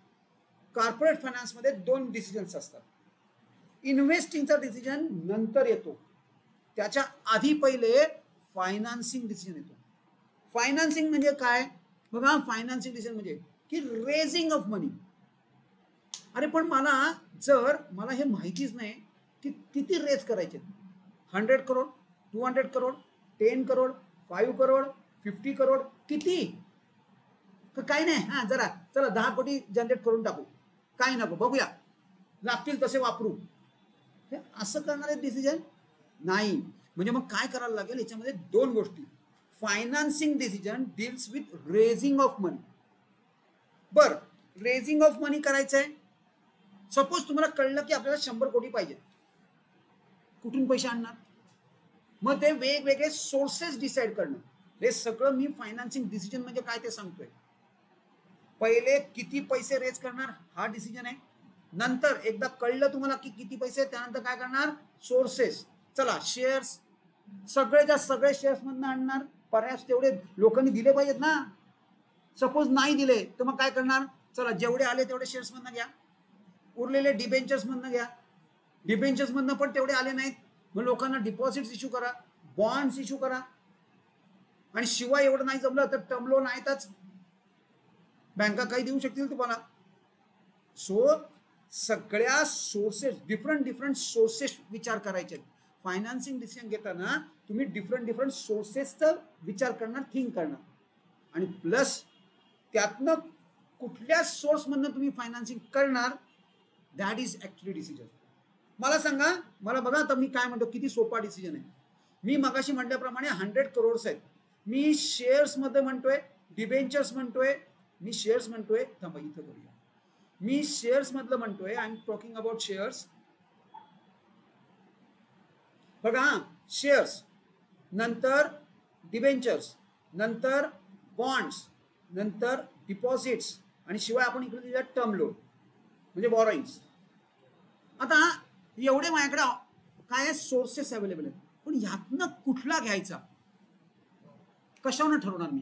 कॉर्पोरेट फायनान्स मध्ये 2 डिसिजन्स असतात. इन्व्हेस्टिंगचा डिसिजन नंतर येतो, त्याच्या आधी पहिले फायनान्सिंग डिसिजन येतो. फायनान्सिंग म्हणजे काय बघा, फायनान्सिंग डिसिजन म्हणजे की रेझिंग ऑफ मनी. अरे पण मला हे माहितीच नाही की किती रेज करायचे. 100 करोड, 200 करोड, 10 करोड, 5 करोड, 50 करोड, किती काही नाही. हा जरा चला 10 कोटी जनरेट करून टाकू, काही नको बघूया लागतील तसे वापरू, हे असं करणारे डिसिजन नाही. म्हणजे मग काय करायला लागेल याच्यामध्ये 2 गोष्टी. Financing decision deals with raising of money. बर, रेझिंग ऑफ मनी करायचंय. सपोज तुम्हाला कळलं की आपल्याला 100 कोटी पाहिजे, कुठून पैसे आणणार, मग ते वेगवेगळे सोर्सेस डिसाइड करणं, हे सगळं मी फायनान्सिंग डिसिजन म्हणजे काय ते सांगतोय. पहिले किती पैसे रेज करणार हा डिसिजन आहे, नंतर एकदा कळलं तुम्हाला की किती पैसे त्यानंतर काय करणार सोर्सेस. चला शेअर्स, सगळेच्या सगळे शेअर्स मधनं आणणार, पर्यास तेवढे लोकांनी दिले पाहिजेत ना. सपोज नाही दिले तर मग काय करणार? चला जेवढे आले तेवढे शेअर्स मधनं घ्या, उरलेले डिबेंचर्स मधनं घ्या. डिबेंचर्स मधनं पण तेवढे आले नाहीत, मग लोकांना डिपॉझिट्स इश्यू करा, बॉन्ड्स इश्यू करा. आणि शिवाय एवढं नाही जमलं तर टर्म लोन आहेतच, बँका काही देऊ शकतील तुम्हाला. सो सगळ्या सोर्सेस, डिफरंट सोर्सेस विचार करायचे. फायनान्सिंग डिसिजन घेताना तुम्ही डिफरंट सोर्सेसचा विचार करणार, थिंक करणार. आणि प्लस त्यातनं कुठल्या सोर्स मधनं तुम्ही फायनान्सिंग करणार, दॅट इज ऍक्च्युअली डिसिजन. मला सांगा, मला बघा आता मी काय म्हणतो, किती सोपा डिसिजन आहे. मी मगाशी म्हटल्याप्रमाणे 100 crores आहेत. मी शेअर्स मध्ये म्हणतोय, डिबेंचर्स म्हणतोय, मी शेअर्स म्हणतोय, थांबा इथं करूया. मी शेअर्स मधलं म्हणतोय, I am talking about shares. बघा, शेअर्स नंतर डिबेंचर्स, नंतर बॉन्ड्स, नंतर डिपॉझिट्स, आणि शिवाय आपण इकडे दिल्या टर्म लोन म्हणजे बॉरोइंग्स. आता एवढे माझ्याकडे काय सोर्सेस अवेलेबल आहेत, पण ह्यातनं कुठला घ्यायचा, कशावरून ठरवणार मी?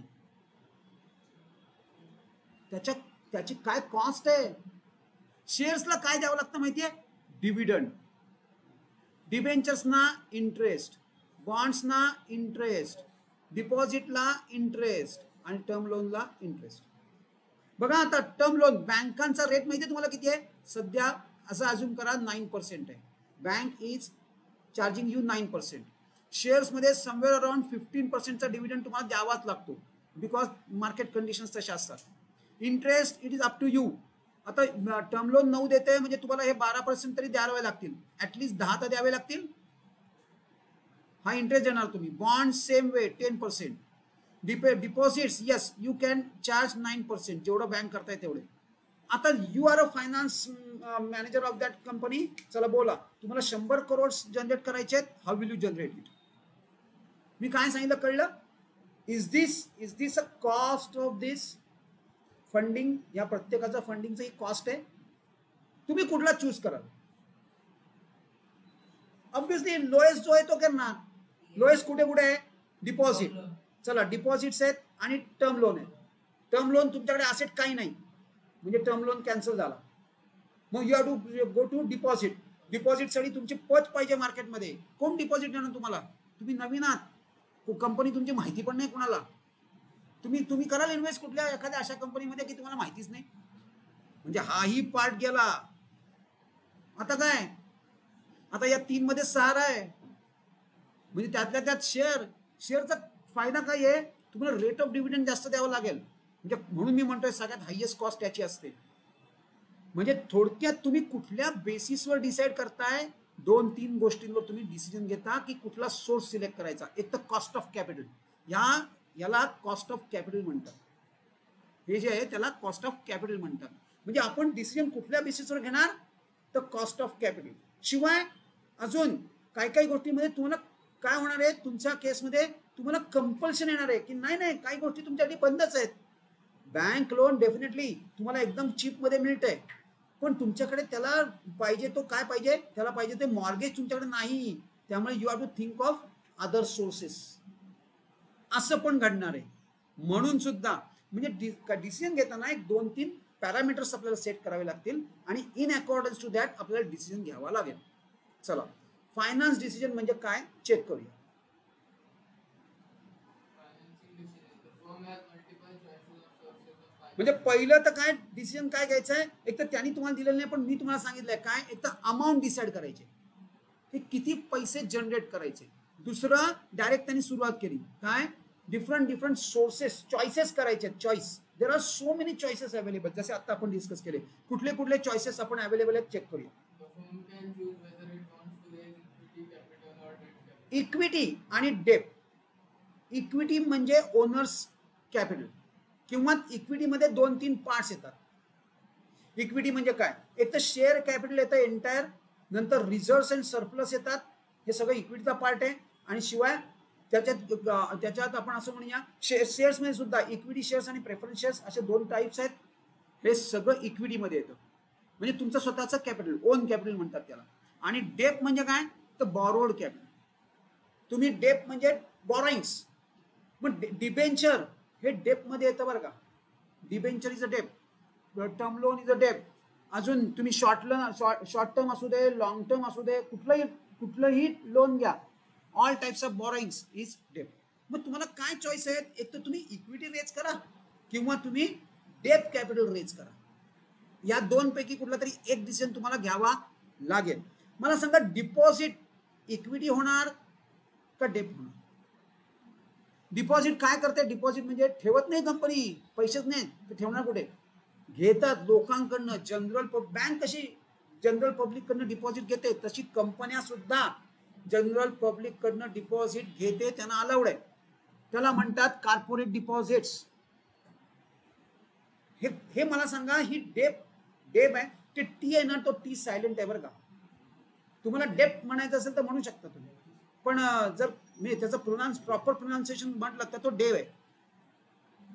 त्याची काय कॉस्ट आहे? शेअर्सला काय द्यावं लागतं माहितीये? डिव्हिडंड. डिबेंचर्सना इंटरेस्ट, बॉन्ड्सना इंटरेस्ट, डिपॉझिटला इंटरेस्ट, आणि टर्म लोनला इंटरेस्ट. बघा आता टर्म लोन बँकांचा रेट माहिती आहे तुम्हाला किती आहे सध्या? असं अज्युम करा 9% आहे. Bank is charging you 9%. Shares मध्ये समवेअर अराउंड 15%चा डिव्हिडंड तुम्हाला द्यावाच लागतो, बिकॉज मार्केट कंडिशन्स तशा असतात. Interest it is up to you. आता टर्म लोन 9 देते म्हणजे तुम्हाला हे 12% तरी द्यावे लागतील, ऍटलीस्ट 10 तर द्यावे लागतील. हा इंटरेस्ट देणार तुम्ही. Bond same way 10%. Deposits yes you can charge 9%, जेवढं बँक करताय तेवढे. आता you are a finance manager of that company. चला बोला, तुम्हाला 100 crores जनरेट करायचे आहेत. How will you generate it? मी काय सांगितलं कळलं? Is this a cost of this funding? या प्रत्येकाचा फंडिंगचा एक कॉस्ट आहे. तुम्ही कुठला चूज कराल? ऑब्विसली लोएस्ट जो आहे तो करणार. लोएस्ट कुठे कुठे आहे? डिपॉझिट. चला डिपॉझिट्स आहेत आणि टर्म लोन आहे. टर्म लोन तुमच्याकडे असेट काही नाही म्हणजे टर्म लोन कॅन्सल झाला, मग you have to go to deposit. डिपॉझिटसाठी तुमची पत पाहिजे मार्केटमध्ये. कोण डिपॉझिट देणार तुम्हाला? तुम्ही नवीन आहात, कंपनी तुमची माहिती पण नाही कोणाला. तुम्ही कराल इन्व्हेस्ट कुठल्या एखाद्या अशा कंपनीमध्ये की तुम्हाला माहितीच नाही, म्हणजे हाही पार्ट गेला. आता काय? आता या 3 मध्ये 6 आहे, म्हणजे त्यातल्या त्यात शेअरचा फायदा काय आहे? तुम्हाला रेट ऑफ डिव्हिडंड जास्त द्यावं लागेल. म्हणजे म्हणून मी म्हणतोय सगळ्यात हायएस्ट कॉस्ट त्याची असते. म्हणजे थोडक्यात तुम्ही कुठल्या बेसिसवर डिसाईड करताय? 2-3 गोष्टींवर तुम्ही डिसिजन घेता की कुठला सोर्स सिलेक्ट करायचा. एक तर कॉस्ट ऑफ कॅपिटल, याला कॉस्ट ऑफ कॅपिटल म्हणतात. हे जे आहे त्याला कॉस्ट ऑफ कॅपिटल म्हणतात. म्हणजे आपण डिसिजन कुठल्या बेसिसवर घेणार? तर कॉस्ट ऑफ कॅपिटल. शिवाय अजून काही गोष्टींमध्ये तुम्हाला काय होणार आहे? तुमच्या केसमध्ये तुम्हाला कंपल्शन येणार आहे की नाही काही गोष्टी तुमच्यासाठी बंदच आहेत. बँक लोन डेफिनेटली तुम्हाला एकदम चीप मध्ये मिळतंय, पण तुमच्याकडे त्याला पाहिजे तो काय पाहिजे? त्याला पाहिजे ते मॉर्गेज तुमच्याकडे नाही. त्यामुळे you have to think of other sources. असं पण घडणार आहे. म्हणून सुद्धा म्हणजे डिसिजन घेताना एक 2-3 पॅरामीटर्स आपल्याला सेट करावे लागतील आणि इन अकॉर्डन्स टू दॅट आपल्याला डिसिजन घ्यावा लागेल. चला फायनान्स डिसिजन म्हणजे काय चेक करूया. म्हणजे पहिलं तर काय डिसिजन काय घ्यायचं आहे? एक तर त्यांनी तुम्हाला दिलेलं नाही, पण मी तुम्हाला सांगितलंय काय. एक तर अमाऊंट डिसाईड करायचे की किती पैसे जनरेट करायचे. दुसरं डायरेक्ट त्यांनी सुरुवात केली काय? डिफरंट सोर्सेस चॉईसेस करायचे. Choice there are so many choices available. जसे आता आपण डिस्कस केले, कुठले चॉईसेस आपण अवेलेबल आहेत चेक करूया. इक्विटी आणि डेब्ट. इक्विटी म्हणजे ओनर्स कॅपिटल, किंवा इक्विटीमध्ये 2-3 पार्ट्स येतात. इक्विटी म्हणजे काय? एक तर शेअर कॅपिटल येतं एंटायर, नंतर रिझर्व्स अँड सरप्लस येतात. हे सगळं इक्विटीचा पार्ट आहे. आणि शिवाय त्याच्यात आपण असं म्हणूया शेअर्स मध्ये सुद्धा इक्विटी शेअर्स आणि प्रेफरन्स शेअर्स असे 2 टाइप्स आहेत. हे सगळं इक्विटीमध्ये येतं. म्हणजे तुमचं स्वतःचं कॅपिटल, ओन कॅपिटल म्हणतात त्याला. आणि डेब्ट म्हणजे काय? तर बॉरोड कॅपिटल. तुम्ही डेप म्हणजे बॉरोइंग्स, मग डिबेंचर हे डेप मध्ये येतं बरं का. डिबेंचर इज अ डेप, टर्म लोन इज अ डेप. अजून तुम्ही शॉर्ट टर्म असू दे, लॉंग टर्म असू दे, कुठलंही लोन घ्या, all types of borrowings is डेप. मग तुम्हाला काय चॉईस आहेत, एक तर तुम्ही इक्विटी रेज करा किंवा तुम्ही डेप कॅपिटल रेज करा. या दोन पैकी कुठला तरी एक डिसिजन तुम्हाला घ्यावा लागेल. मला सांगा, डिपॉझिट इक्विटी होणार का डेप होणार? डिपॉझिट काय करते? डिपॉझिट म्हणजे ठेवत नाही कंपनी, पैसेच नाही तर ठेवणार कुठे? घेतात लोकांकडनं. बँक कशी जनरल पब्लिक कडनं डिपॉझिट घेते, तशी कंपन्या सुद्धा जनरल पब्लिक कडनं डिपॉझिट घेते. त्यांना अलाउड आहे. त्याला म्हणतात कॉर्पोरेट डिपॉझिट्स. हे मला सांगा, ही डेप आहे ते टी आहे ना, तो टी सायलेंट आहे बरं का. तुम्हाला डेप म्हणायचं असेल तर म्हणू शकता तुम्ही, पण जर मी त्याचं प्रॉपर प्रोनाउन्सिएशन म्हटलं तर तो डेव आहे,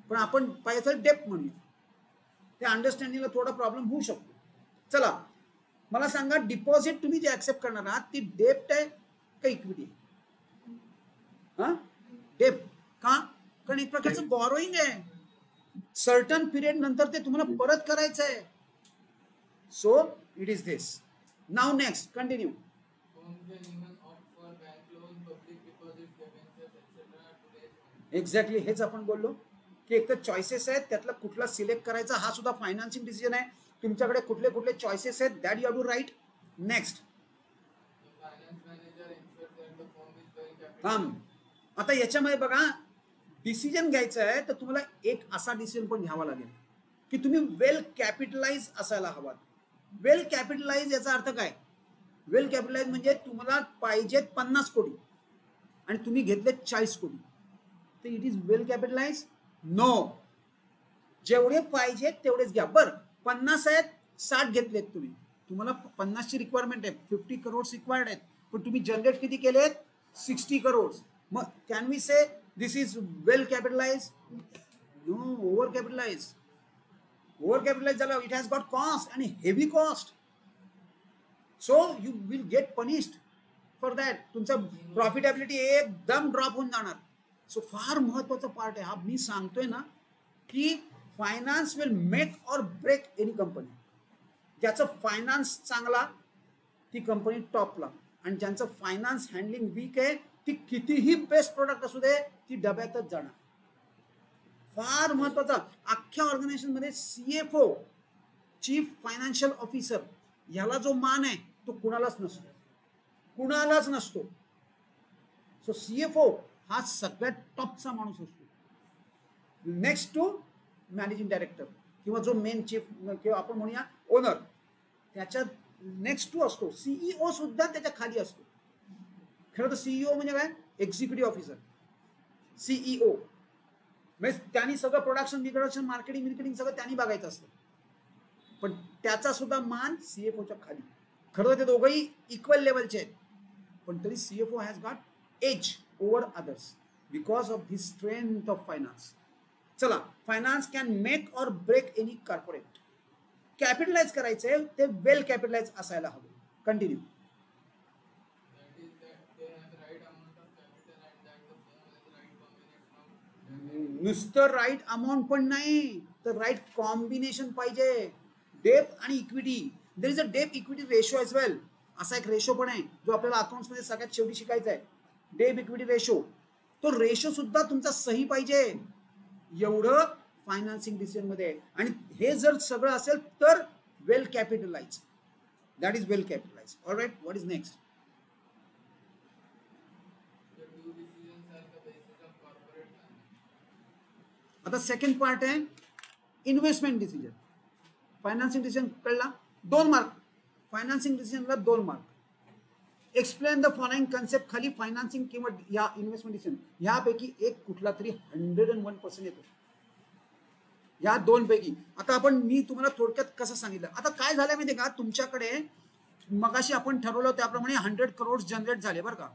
पण आपण पाहिजे डेप म्हणूया. त्या अंडरस्टँडिंगला थोडा प्रॉब्लेम होऊ शकतो. चला मला सांगा, डिपॉझिट तुम्ही जे ऍक्सेप्ट करणार आहात ती डेप्ट आहे का इक्विटी? डेप का? कारण एक प्रकारचं बॉरोइंग आहे. सर्टन पिरियड नंतर ते तुम्हाला परत करायचं आहे. So it is this. Now next continue. Exactly हेच आपण बोललो की एक तर चॉईसेस आहेत, त्यातला कुठला सिलेक्ट करायचा हा सुद्धा फायनान्सिंग डिसिजन आहे. तुमच्याकडे कुठले कुठले चॉईसेस आहेत that you have to right. Next आता याच्यामध्ये बघा, डिसिजन घ्यायचं आहे तर तुम्हाला एक असा डिसिजन पण घ्यावा लागेल की तुम्ही वेल कॅपिटलाइज असायला हवा. वेल कॅपिटलाइज याचा अर्थ काय? वेल कॅपिटलाइज म्हणजे तुम्हाला पाहिजेत 50 कोटी आणि तुम्ही घेतले 40 कोटी, तर it is well capitalise? No. जेवढे पाहिजेत तेवढेच घ्या. बरं 50 आहेत, 60 घेतलेत तुम्ही, तुम्हाला 50 ची रिक्वायरमेंट आहे, 50 करोड रिक्वायर्ड आहेत, पण तुम्ही जनरेट किती केलेत? 60 करोड. मग can we say this is well capitalise? No, over capitalise. Over capitalise झालं, इट हॅज गॉट कॉस्ट आणि heavy cost. So you will get punished for that. तुमचं प्रॉफिटेबिलिटी एकदम ड्रॉप होऊन जाणार. सो फार महत्वाचा पार्ट आहे हा. मी सांगतोय ना की finance will make or break any company. ज्याचं फायनान्स चांगला ती कंपनी टॉपला, आणि ज्यांचं फायनान्स हँडलिंग वीक आहे ती कितीही बेस्ट प्रोडक्ट असू दे ती डब्यातच जाणार. फार महत्वाचा. अख्ख्या ऑर्गनायझेशन मध्ये CFO, चीफ फायनान्शियल ऑफिसर, याला जो मान आहे तो कुणालाच नसतो, कुणालाच नसतो. सो CFO हा सगळ्यात टॉपचा माणूस असतो, नेक्स्ट टू मॅनेजिंग डायरेक्टर किंवा जो मेन चीफ किंवा आपण म्हणूया ओनर, त्याच्या नेक्स्ट टू असतो. CEO सुद्धा त्याच्या खाली असतो. खरं तर CEO म्हणजे काय? Executive officer. CEO म्हणजे त्यांनी सगळं प्रोडक्शन मार्केटिंग सगळं त्यांनी बघायचं असतं, पण त्याचा सुद्धा मान CFOच्या खाली. खरं तर ते दोघंही इक्वल लेवलचे आहेत, पण तरी CFO has got edge over others because of the strength of finance. चला, finance can make or break any corporate. Capitalise करायचंय ते वेल कॅपिटलाइज असायला हवं. कंटिन्यू. नुसतं राईट अमाऊंट पण नाही तर राईट कॉम्बिनेशन पाहिजे. डेप आणि इक्विटी, देयर इज अ डेप इक्विटी रेशो एज वेल. असा एक रेशो पण आहे जो आपल्याला अकाउंट्स मध्ये सगळ्यात शेवटी शिकायचा आहे. डेप इक्विटी रेशो, तो रेशो सुद्धा तुमचा सही पाहिजे. एवढं फायनान्सिंग डिसिजन मध्ये आहे. आणि हे जर सगळं असेल तर well capitalize, that is well capitalize. Alright, what is next? आता सेकंड पार्ट आहे इन्व्हेस्टमेंट डिसिजन. फायनान्सिंग डिसिजन कळला, 2 मार्क. फायनान्सिंग डिसिजनला 2 mark. Explain the following concept. खाली फायनान्सिंग किंवा या इन्व्हेस्टमेंट डिसिजन ह्यापैकी एक कुठला तरी 101% येतो, या 2 पैकी. आता मी तुम्हाला थोडक्यात कसं सांगितलं. आता काय झालं माहिती का, तुमच्याकडे मगाशी आपण ठरवलं त्याप्रमाणे 100 करोड जनरेट झाले बरं का.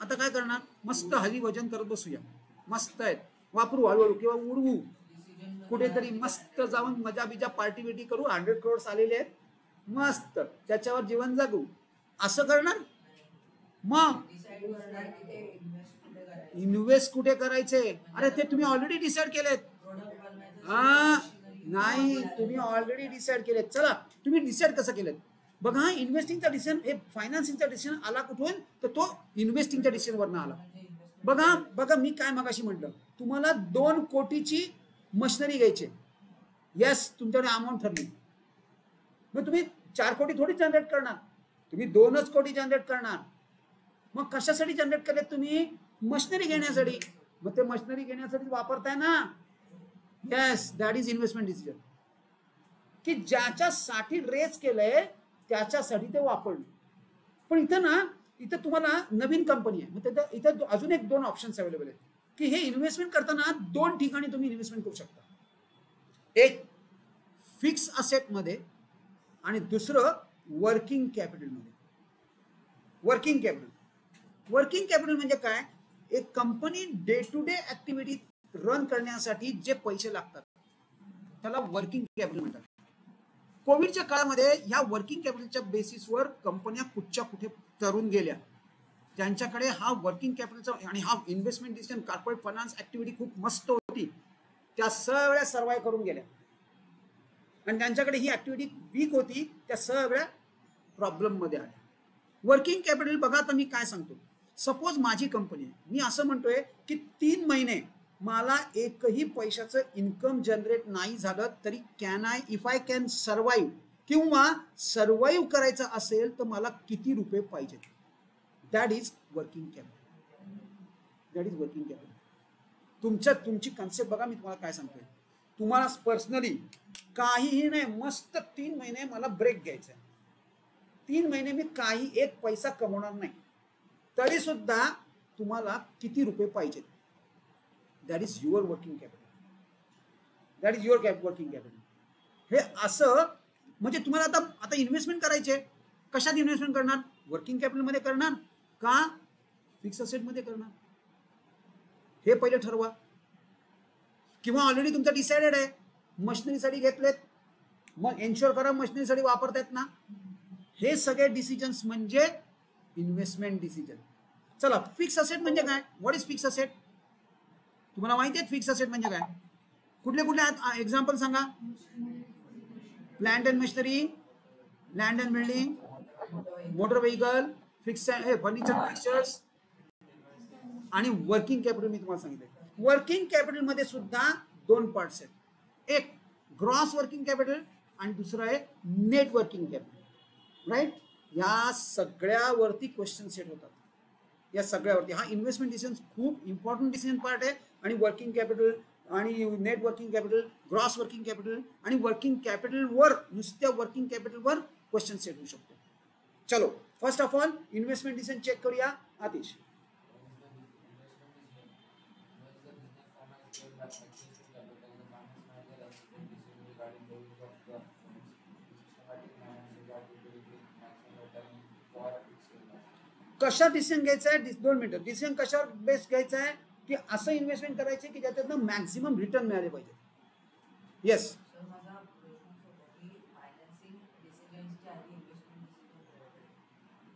आता काय करणार? मस्त हरी वजन करत बसूया. मस्त आहेत, वापरू हळूहळू किंवा उडवू कुठेतरी, मस्त जाऊन मजा बिजा पार्टी बिटी करू. 100 करोड आलेले आहेत, मस्त त्याच्यावर जीवन जगू. असं करणार? मग इन्व्हेस्ट कुठे करायचे? अरे ते तुम्ही ऑलरेडी डिसाईड केलेत. नाही, तुम्ही ऑलरेडी डिसाईड केलेत. चला, तुम्ही डिसाईड कसं केलेत बघा. इन्व्हेस्टिंगचा डिसिजन, हे फायनान्सिंगचा डिसिजन आला कुठून? तर तो इन्व्हेस्टिंगच्या डिसिजन वरनं आला. बघा बघा, मी काय मगाशी म्हटलं, तुम्हाला 2 कोटीची मशिनरी घ्यायची. येस, तुमच्याकडे अमाऊंट ठरली. मग तुम्ही 4 कोटी थोडी जनरेट करणार, तुम्ही 2च कोटी जनरेट करणार. मग कशासाठी जनरेट केले तुम्ही? मशिनरी घेण्यासाठी. मग ते मशिनरी घेण्यासाठी वापरताय ना. Yes, that is investment decision. की ज्याच्यासाठी रेस केलंय त्याच्यासाठी ते वापरलं. पण इथं ना, इथं तुम्हाला नवीन कंपनी आहे, मग इथं अजून 2 ऑप्शन्स अवेलेबल आहेत की हे इन्व्हेस्टमेंट करताना 2 ठिकाणी तुम्ही इन्व्हेस्टमेंट करू शकता. एक फिक्स असेट मध्ये आणि दुसरं वर्किंग कॅपिटल मध्ये. वर्किंग कॅपिटल म्हणजे काय? एक company day to day activity run करण्यासाठी जे पैसे लागतात त्याला वर्किंग कॅपिटल म्हणतात. कोविडच्या काळामध्ये ह्या वर्किंग कॅपिटलच्या बेसिसवर कंपन्या कुठच्या कुठे तरून गेल्या. त्यांच्याकडे हा वर्किंग कॅपिटलचा आणि हा investment decision, corporate finance activity खूप मस्त होती. त्या सगळ्या सर्वाइव्ह करून गेल्या. आणि त्यांच्याकडे ही ऍक्टिव्हिटी वीक होती, त्या सगळ्या प्रॉब्लेम मध्ये आल्या. वर्किंग कॅपिटल बघा, तर मी काय सांगतो, सपोज माझी कंपनी आहे, मी असं म्हणतोय की 3 महिने मला एकही पैशाचं इन्कम जनरेट नाही झालं तरी इफ आय कॅन सर्वाईव्ह, किंवा सर्वाईव्ह करायचं असेल तर मला किती रुपये पाहिजेत. That is working capital. तुमची कन्सेप्ट बघा. मी तुम्हाला काय सांगतोय, तुम्हाला पर्सनली काहीही नाही, मस्त 3 महिने मला ब्रेक घ्यायचा आहे. 3 महिने मी काही एक पैसा कमवणार नाही, तरी सुद्धा तुम्हाला किती रुपये पाहिजेत. That is your working capital. हे असं म्हणजे तुम्हाला आता इन्व्हेस्टमेंट करायचे. कशात इन्व्हेस्टमेंट करणार? वर्किंग कॅपिटल मध्ये करणार का फिक्स असेट मध्ये करणार? हे पहिले ठरवा. किंवा ऑलरेडी तुमचं डिसाइडेड आहे, मशिनरीसाठी घेतलेत, मग एन्श्योर करा मशिनरीसाठी वापरतायत ना. हे सगळे डिसिजन्स म्हणजे इन्व्हेस्टमेंट डिसिजन. चला, फिक्स असेट म्हणजे काय? What is fix asset? तुम्हाला माहिती आहे फिक्स असेट म्हणजे काय? कुठले आहेत एक्झाम्पल सांगा. Plant and machinery, land and building, motor vehicle, furniture fixtures आणि वर्किंग कॅपिटल. मी तुम्हाला सांगितलं वर्किंग कॅपिटल मध्ये सुद्धा 2 पार्ट्स आहेत. एक ग्रॉस वर्किंग कॅपिटल आणि दुसरं आहे नेट वर्किंग कॅपिटल. राईट? या सगळ्यावरती क्वेश्चन सेट होतात. या सगळ्यावरती हा इन्व्हेस्टमेंट डिसिजन खूप इम्पॉर्टंट डिसिजन पार्ट आहे. आणि वर्किंग कॅपिटल आणि net working capital, gross working capital आणि वर्किंग कॅपिटलवर, नुसत्या वर्किंग कॅपिटलवर क्वेश्चन सेट होऊ शकतो. चलो, first of all investment decision check करूया. आतिश, कशा डिसिजन घ्यायचा आहे? 2 मिनिटं. डिसिजन कशावर बेस्ड घ्यायचा आहे? की असं इन्व्हेस्टमेंट करायचे की ज्याच्यातनं मॅक्सिमम रिटर्न मिळाले पाहिजे. येस,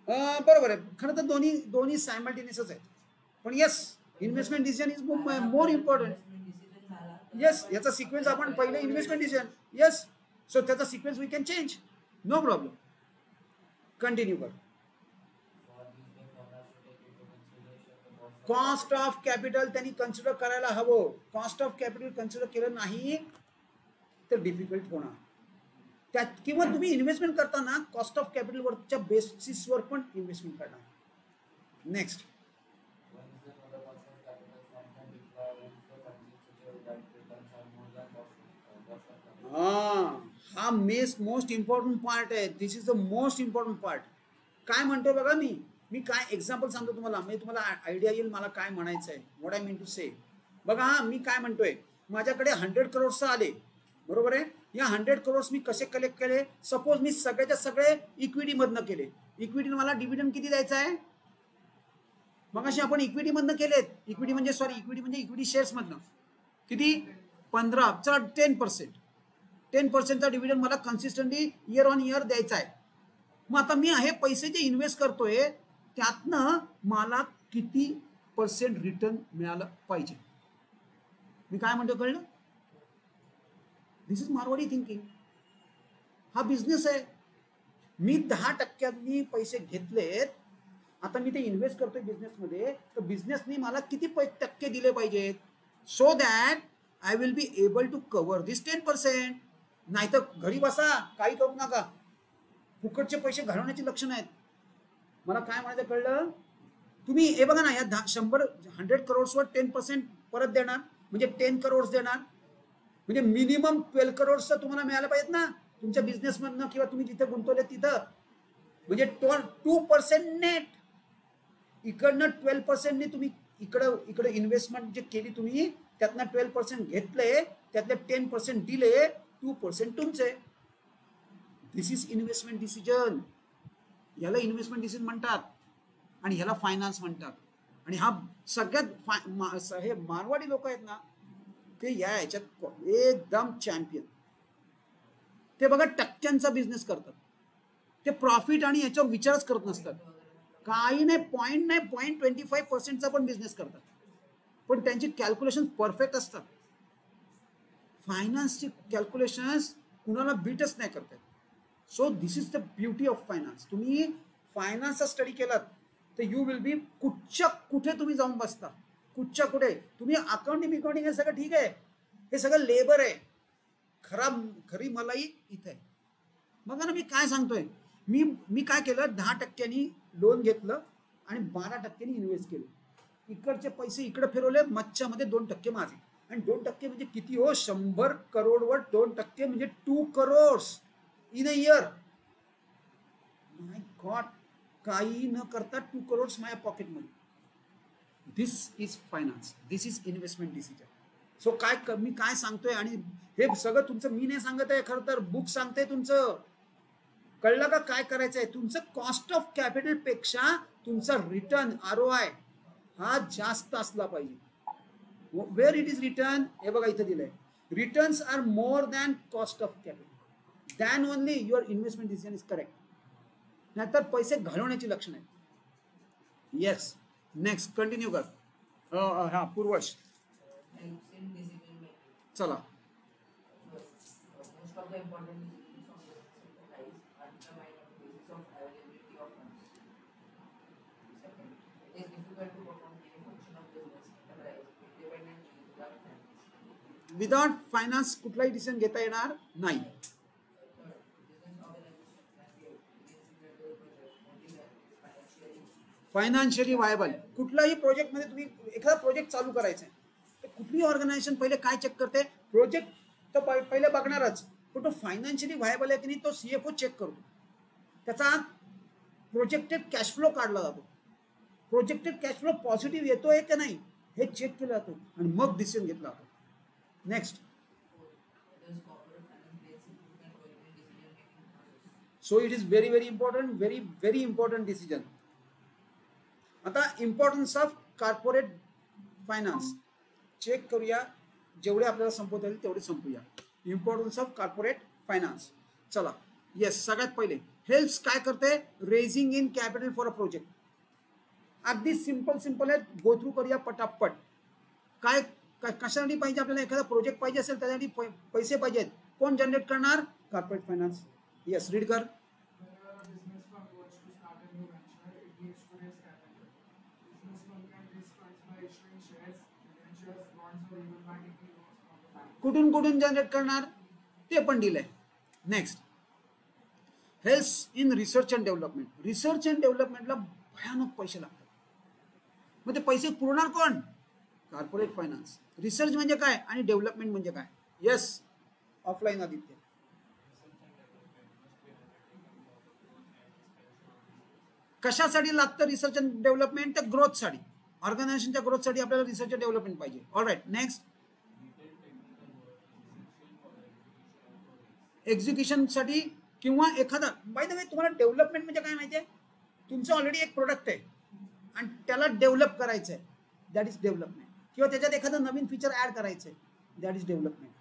बरोबर आहे. खरं तर दोन्ही सायमल्टेनियसच आहेत. पण yes, investment decision is more important. Yes, याचा सिक्वेन्स आपण पहिले इन्व्हेस्टमेंट डिसिजन. येस, सो त्याचा sequence we can change, no problem. Continue कर. कॉस्ट ऑफ कॅपिटल त्यांनी कन्सिडर करायला हवं. कॉस्ट ऑफ कॅपिटल कन्सिडर केलं नाही तर डिफिकल्ट होणार. त्यात किंवा तुम्ही इन्व्हेस्टमेंट करताना कॉस्ट ऑफ कॅपिटल वरच्या बेसिसवर पण इन्व्हेस्टमेंट करणार. नेक्स्ट, हा मोस्ट इम्पॉर्टंट पार्ट आहे. This is the most important part. काय म्हणतो बघा, मी काय एक्झाम्पल सांगतो तुम्हाला, म्हणजे तुम्हाला आयडिया येईल मला काय म्हणायचं आहे. व्हॉट आय मीन टू से. बघा, मी काय म्हणतोय, माझ्याकडे 100 करोड्स आले, बरोबर आहे. या 100 करोड्स मी कसे कलेक्ट केले? सपोज मी सगळ्याच्या सगळे इक्विटी मधनं केले. इक्विटीनं मला डिव्हिडंड किती द्यायचा आहे? मग अशी आपण इक्विटी मधनं केलेत. इक्विटी म्हणजे इक्विटी शेअर्स मधनं किती? 15, चला 10%. 10%चा डिव्हिडंड मला कन्सिस्टंटली इयर ऑन इयर द्यायचा आहे. मग आता मी हे पैसे जे इन्व्हेस्ट करतोय त्यातनं मला किती % रिटर्न मिळालं पाहिजे. मी काय म्हणतो कळलं? दिस इज मारवाडी थिंकिंग. हा बिझनेस आहे. मी 10% पैसे घेतलेत, आता मी ते इन्व्हेस्ट करतोय बिझनेसमध्ये, तर बिझनेसनी मला किती टक्के दिले पाहिजेत, so that I will be able to cover this 10%. नाहीतर घरी बसा, काही करू नका, फुकटचे पैसे घालवण्याची लक्षणं आहेत. मला काय म्हणायचं कळलं? तुम्ही हे बघा ना, या 100 करोड्सवर 10% परत देणार म्हणजे 10 करोड्स देणार म्हणजे मिनिमम 12 करोड्स तुम्हाला मिळायला पाहिजेत ना तुमच्या बिझनेसमधनं किंवा तुम्ही जिथे गुंतवले तिथं. म्हणजे 2% नेट. इकडनं 12%ने तुम्ही इकडे इन्व्हेस्टमेंट जे केली तुम्ही त्यातनं 12% घेतले, त्यातले 10% दिले, 2% तुमचे. दिस इज इन्व्हेस्टमेंट डिसिजन. याला इन्व्हेस्टमेंट डिसिजन म्हणतात आणि ह्याला फायनान्स म्हणतात. आणि हा सगळ्यात हे मारवाडी लोक आहेत ना, ते या ह्याच्यात एकदम चॅम्पियन. ते बघा टक्क्यांचा बिझनेस करतात, ते प्रॉफिट आणि याचा विचारच करत नसतात. काही नाही, 0.25% पण बिझनेस करतात, पण त्यांची कॅल्क्युलेशन परफेक्ट असतात. फायनान्सची कॅल्क्युलेशन्स कुणाला बीटच नाही करतात. So this is the beauty of finance. तुम्ही फायनान्सचा स्टडी केलात तर यू विल बी कुठे तुम्ही जाऊन बसता, कुठे. तुम्ही अकाउंटिंग हे सगळं ठीक आहे, हे सगळं लेबर आहे. खरी मलाई इथे आहे. बघा ना, मी काय सांगतोय, मी काय केलं, 10% लोन घेतलं आणि 12% इन्व्हेस्ट केलं. इकडचे पैसे इकडे फिरवले, मच्छामध्ये 2% माझे. आणि 2% म्हणजे किती हो? 100 करोडवर 2% म्हणजे 2 crores in a year. My god, काही न करता 2 करोड्स माझ्या पॉकेटमध्ये. This is finance, this is investment decision. So मी काय सांगतोय, आणि हे सगळं तुमचं मी नाही सांगत आहे, खरं तर बुक सांगते तुमचं. कळलं का काय करायचंय? तुमचं कॉस्ट ऑफ कॅपिटल पेक्षा तुमचा रिटर्न ROI हा जास्त असला पाहिजे. वेअर इट इज रिटर्न, हे बघा इथं दिलंय, returns are more than cost of capital, than only your investment decision is correct. नाहीतर पैसे घालवण्याची लक्षण आहे. येस, नेक्स्ट कंटिन्यू कर. हा पूर्वश, चला. विदाउट फायनान्स कुठलाही डिसिजन घेता येणार नाही. Financially viable. कुठलाही प्रोजेक्ट मध्ये तुम्ही एखादा प्रोजेक्ट चालू करायचा आहे, तर कुठली ऑर्गनायझेशन पहिले काय चेक करते? प्रोजेक्ट तर पहिले बघणारच, पण तो फायनान्शियली व्हायबल आहे की नाही तो CFO चेक करतो. त्याचा प्रोजेक्टेड कॅश फ्लो काढला जातो. प्रोजेक्टेड कॅश फ्लो पॉझिटिव्ह येतोय की नाही हे चेक केलं जातो आणि मग डिसिजन घेतला जातो. Next, so it is very important, very important decision. आता importance of corporate finance check करूया. जेवढे आपल्याला संपवता येईल तेवढे संपूया. Importance of corporate finance. चला, येस, सगळ्यात पहिले हेल्प्स काय करते? Raising in capital for a project. अगदी सिंपल आहे, गो थ्रू करूया पटापट. काय कशासाठी पाहिजे आपल्याला? एखादा प्रोजेक्ट पाहिजे असेल त्यासाठी पैसे पाहिजेत. कोण जनरेट करणार? Corporate finance. येस, रीड कर. कुठून जनरेट करणार ते पण दिलंय. Next, helps in research and development. Research and डेव्हलपमेंटला भयानक पैसे लागतात. मग ते पैसे पुरवणार कोण? Corporate finance. रिसर्च म्हणजे काय आणि डेव्हलपमेंट म्हणजे काय? Yes, offline Aditya. कशासाठी लागतं रिसर्च अँड डेव्हलपमेंट? त्या ग्रोथसाठी, ऑर्गनायझेशनच्या ग्रोथसाठी आपल्याला रिसर्च अँड डेव्हलपमेंट पाहिजे. ऑलराईट, नेक्स्ट, एक्झिक्युशनसाठी किंवा एखादा, बाय द वे तुम्हाला डेव्हलपमेंट म्हणजे काय माहिती आहे? तुमचं ऑलरेडी एक प्रोडक्ट आहे आणि त्याला डेव्हलप करायचं आहे, दॅट इज डेव्हलपमेंट. किंवा त्याच्यात एखादं नवीन फीचर ऍड करायचं आहे, दॅट इज डेव्हलपमेंट.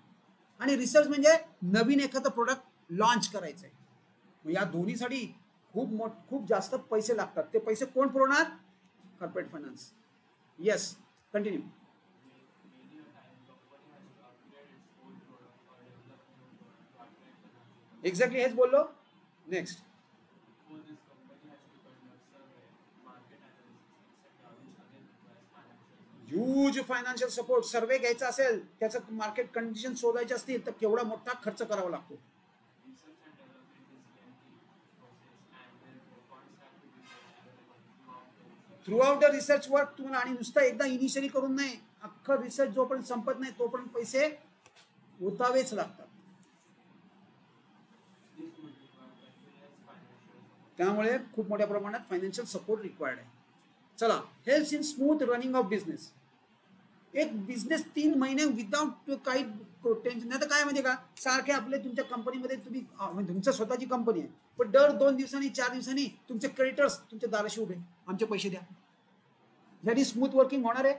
आणि रिसर्च म्हणजे नवीन एखादं प्रोडक्ट लॉन्च करायचं आहे. या दोन्हीसाठी खूप जास्त पैसे लागतात. ते पैसे कोण पुरवणार? Corporate finance. Yes, continue. Exactly हेच बोललो. Next, huge financial support. Survey घ्यायचा असेल, त्याचं मार्केट कंडिशन शोधायचे असतील तर केवढा मोठा खर्च करावा लागतो. Through out the research work तुम्हाला, आणि नुसतं एकदा इनिशियली करून नाही, अख्खं रिसर्च जोपर्यंत संपत नाही तोपर्यंत पैसे ओतावेच लागतात. त्यामुळे खूप मोठ्या प्रमाणात फायनान्शियल सपोर्ट रिक्वायर्ड आहे. चला, helps in smooth running of business. एक बिझनेस 3 महिने विदाउट काही टेन्शन नाही तर काय म्हणजे का, सारखे आपले तुमच्या कंपनीमध्ये तुम्ही तुमचं स्वतःची कंपनी आहे, पण दर 2 दिवसांनी 4 दिवसांनी तुमचे क्रेडिटर्स तुमच्या दाराशी उभे, आमचे पैसे द्या. ह्यानी स्मूथ वर्किंग होणार आहे.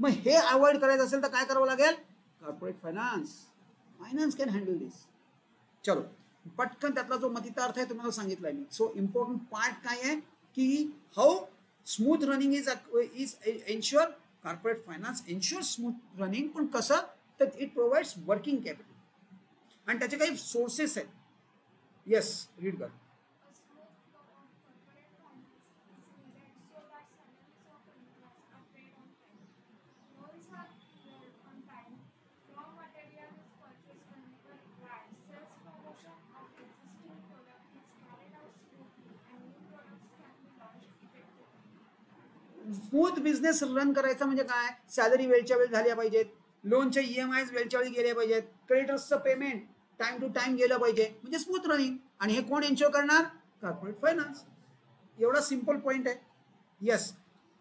मग हे अवॉइड करायचं असेल तर काय करावं लागेल? कॉर्पोरेट फायनान्स कॅन हँडल दिस. चलो, पटकन त्यातला जो मतितार्थ आहे तुम्हाला सांगितलाय मी. सो इम्पॉर्टंट पार्ट काय आहे की how smooth running is ensure. Corporate finance ensure smooth running. पण कसं तर इट प्रोव्हाइड्स वर्किंग कॅपिटल आणि त्याचे काही सोर्सेस आहेत. येस, रीड कर. स्मूथ बिझनेस रन करायचा म्हणजे काय? सॅलरी वेळच्या वेळी झाल्या पाहिजेत, लोनचे EMIs वेळच्या वेळी गेले पाहिजेत, क्रेडिटर्सचं पेमेंट टाइम टू टाइम गेलं पाहिजे, म्हणजे स्मूथ रनिंग. आणि हे कोण एन्श्योर करणार? Corporate finance. एवढा सिंपल पॉइंट आहे. येस.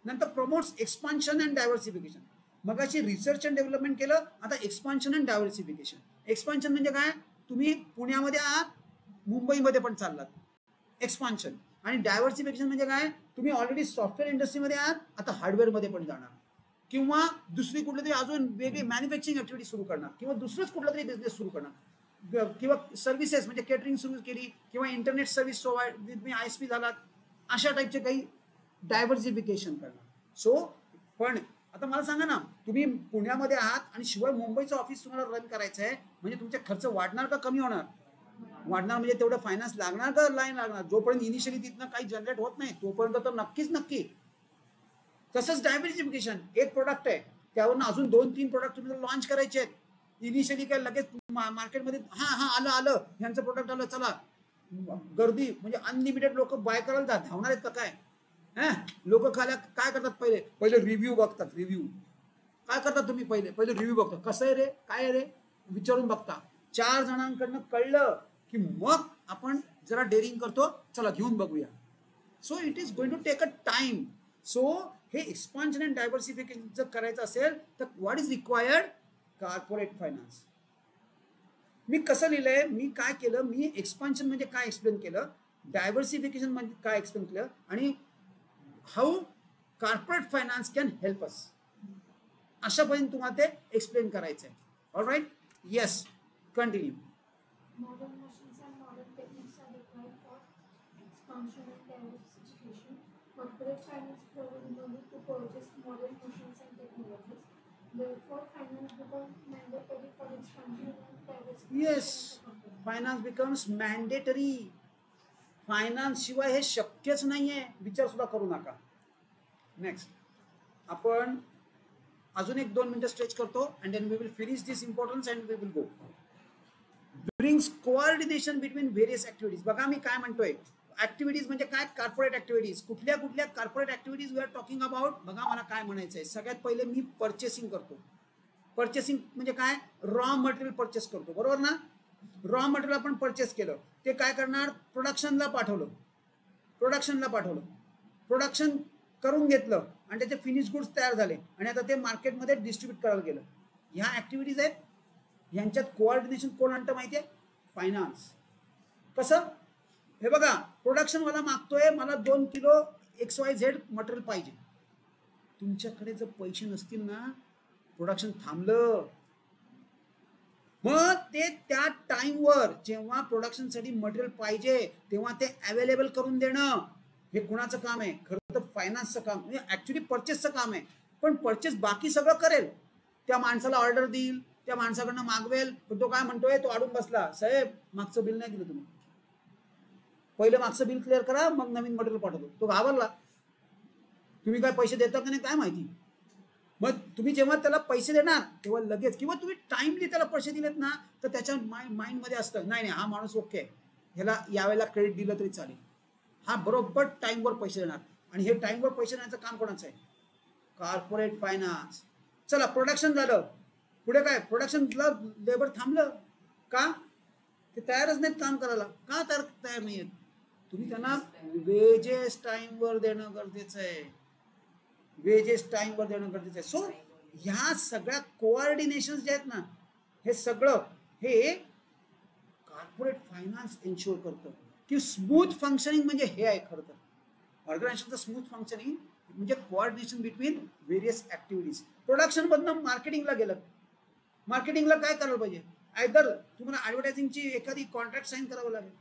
नंतर प्रमोट्स एक्सपान्शन अँड डायव्हर्सिफिकेशन. मगाशी रिसर्च अँड डेव्हलपमेंट केलं, आता एक्सपान्शन अँड डायव्हर्सिफिकेशन. एक्सपान्शन म्हणजे काय? तुम्ही पुण्यामध्ये आहात, मुंबईमध्ये पण चाललात, एक्सपान्शन. आणि डायव्हर्सिफिकेशन म्हणजे काय? तुम्ही ऑलरेडी सॉफ्टवेअर इंडस्ट्रीमध्ये आहात, आता हार्डवेअरमध्ये पण जाणार, किंवा दुसरी कुठली तरी अजून वेगळी मॅन्युफॅक्चरिंग ऍक्टिव्हिटी सुरू करणार, किंवा दुसरंच कुठला तरी बिझनेस सुरू करणार, किंवा सर्व्हिसेस म्हणजे केटरिंग सुरू केली, किंवा इंटरनेट सर्व्हिस प्रोव्हाइड, तुम्ही ISP झालात, अशा टाईपचे काही डायव्हर्सिफिकेशन करणार. सो पण आता मला सांगा ना, तुम्ही पुण्यामध्ये आहात आणि शिवाय मुंबईचं ऑफिस तुम्हाला रन करायचं आहे, म्हणजे तुमचे खर्च वाढणार का कमी होणार? वाढणार. म्हणजे तेवढं फायनान्स लागणार का लाईन लागणार? जोपर्यंत इनिशियली तिथनं काही जनरेट होत नाही तोपर्यंत तर नक्की. तसंच डायव्हर्सिफिकेशन. एक प्रोडक्ट आहे, त्यावरून अजून 2-3 प्रोडक्ट तुम्ही लॉन्च करायचे आहेत. इनिशियली काय लगेच मार्केटमध्ये आलं यांचं प्रोडक्ट आलं, चला गर्दी, म्हणजे अनलिमिटेड लोक बाय करायला धावणार आहेत का काय? लोक काय करतात? पहिले रिव्ह्यू बघतात. रिव्ह्यू काय करतात तुम्ही? पहिले रिव्ह्यू बघता, कसं आहे रे, काय आहे रे, विचारून बघता. 4 जणांकडनं कळलं की मग आपण जरा डेअरिंग करतो, चला घेऊन बघूया. So it is going to take a time. So हे एक्सपान्शन अँड डायव्हर्सिफिकेशन जर करायचं असेल तर what is required? Corporate finance. मी कसं लिहिलंय, मी काय केलं, मी एक्सपान्शन म्हणजे काय एक्सप्लेन केलं, डायव्हर्सिफिकेशन म्हणजे काय एक्सप्लेन केलं, आणि how corporate finance can help us, अशा पद्धतीने तुम्हाला ते एक्सप्लेन करायचं आहे. All right. Yes, continue. Modern machines and modern techniques are required for expansion and diversification. Corporate finance provides money to purchase modern machines and technologies. Therefore, finance becomes mandatory for expansion and diversification. Yes, finance becomes mandatory. Finance शिवाय हे शक्यच नाहीये, विचार सुद्धा करू नका. Next, आपण अजून 1-2 मिनिटं स्ट्रेच करतो and then we will finish this importance and we will go. Brings coordination between various activities. बघा मी काय म्हणतोय, ऍक्टिव्हिटीज म्हणजे काय? Corporate activities. कुठल्या corporate activities we are talking about? बघा मला काय म्हणायचंय. सगळ्यात पहिले मी परचेसिंग करतो. परचेसिंग म्हणजे काय? रॉ मटेरियल परचेस करतो, बरोबर ना? रॉ मटेरियल आपण परचेस केलं, ते काय करणार? प्रोडक्शनला पाठवलं, प्रोडक्शन करून घेतलं आणि त्याचे फिनिश गुड्स तयार झाले आणि आता ते मार्केटमध्ये डिस्ट्रीब्यूट करायला गेलं. ह्या ऍक्टिव्हिटीज आहेत. यांच्यात कोऑर्डिनेशन कोण आणतं माहिती आहे? फायनान्स. कसं? हे बघा, प्रोडक्शनवाला मागतोय मला 2 किलो XYZ मटेरियल पाहिजे. तुमच्याकडे जर पैसे नसतील ना, प्रोडक्शन थांबलं. मग ते त्या टाइमवर जेव्हा प्रोडक्शनसाठी मटेरियल पाहिजे तेव्हा ते अवेलेबल करून देणं हे कुणाचं काम आहे? खरं तर फायनान्सचं काम, म्हणजे ऍक्च्युली परचेसचं काम आहे. पण परचेस बाकी सगळं करेल, त्या माणसाला ऑर्डर देईल, त्या माणसाकडनं मागवेल, पण तो काय म्हणतोय, तो अडून बसला, साहेब मागचं बिल नाही दिलं तुम्ही, पहिलं मागचं बिल क्लिअर करा मग नवीन मटेरियल पाठवतो. तो घाबरला, तुम्ही काय पैसे देता का नाही काय माहिती. मग तुम्ही जेव्हा त्याला पैसे देणार तेव्हा लगेच, किंवा तुम्ही टाइमली त्याला पैसे दिलेत ना, तर त्याच्या माइंडमध्ये असतं नाही नाही हा माणूस ओके आहे, ह्याला यावेळेला क्रेडिट दिलं तरी चालेल, हा बरोबर टाइमवर पैसे देणार. आणि हे टाइमवर पैसे देण्याचं काम कोणाचं आहे? Corporate finance. चला प्रोडक्शन झालं, पुढे काय? प्रोडक्शनला लेबर थांबलं का? ते तयारच नाहीत काम करायला. का तयार नाही आहेत? तुम्ही त्यांना वेजेस टाइमवर देणं गरजेचं आहे, वेजेस टाइमवर देणं गरजेचं आहे. सो ह्या सगळ्या कोऑर्डिनेशन जे आहेत ना, हे सगळं हे कॉर्पोरेट फायनान्स इन्शुअर करतं की स्मूथ फंक्शनिंग म्हणजे हे आहे. खरं तर ऑर्गनायझेशनचं स्मूथ फंक्शनिंग म्हणजे coordination between various activities. Production मधनं मार्केटिंगला गेलं, मार्केटिंगला काय करायला पाहिजे? आयदर तुम्हाला ऍडव्हर्टायझिंगची एखादी कॉन्ट्रॅक्ट साईन करावं लागेल,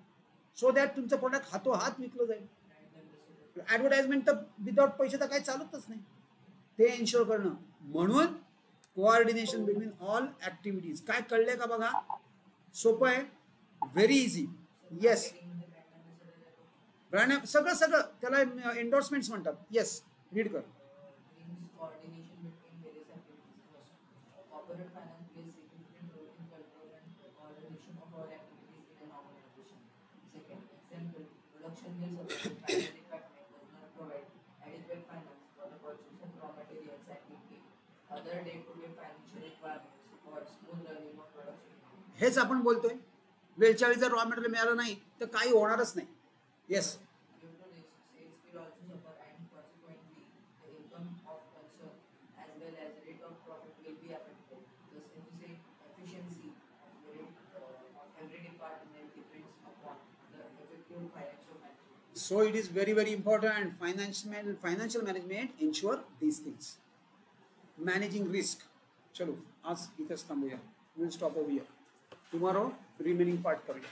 सो दॅट तुमचं प्रोडक्ट हातोहात विकलं जाईल. ऍडव्हर्टाइजमेंट तर विदाउट पैसे तर काही चालतच नाही, ते इन्शुअर करणं. म्हणून कोऑर्डिनेशन बिटवीन ऑल ऍक्टिव्हिटीज. काय कळले का बघा? सोपं आहे, व्हेरी इझी. येस, ब्रँड सगळं सगळं त्याला एन्डोर्समेंट्स म्हणतात. येस, रीड कर. Production mills of the finance department does not provide adequate finance for the purchase of raw materials and making other day-to-day financial requirements for smooth running of production. हेच आपण बोलतोय, वेळच्या वेळी जर रॉ मटेरियल मिळालं नाही तर काही होणारच नाही. Yes. Due to this, sales will also suffer and consequently the income of concern as well as rate of profit will be affected. Thus, efficiency of every department depends upon the effective financial management. So it is very very important. Financial management ensure these things. Managing risk. चलो आज इथेच थांबूया. We will stop over here. Tomorrow remaining part करूया.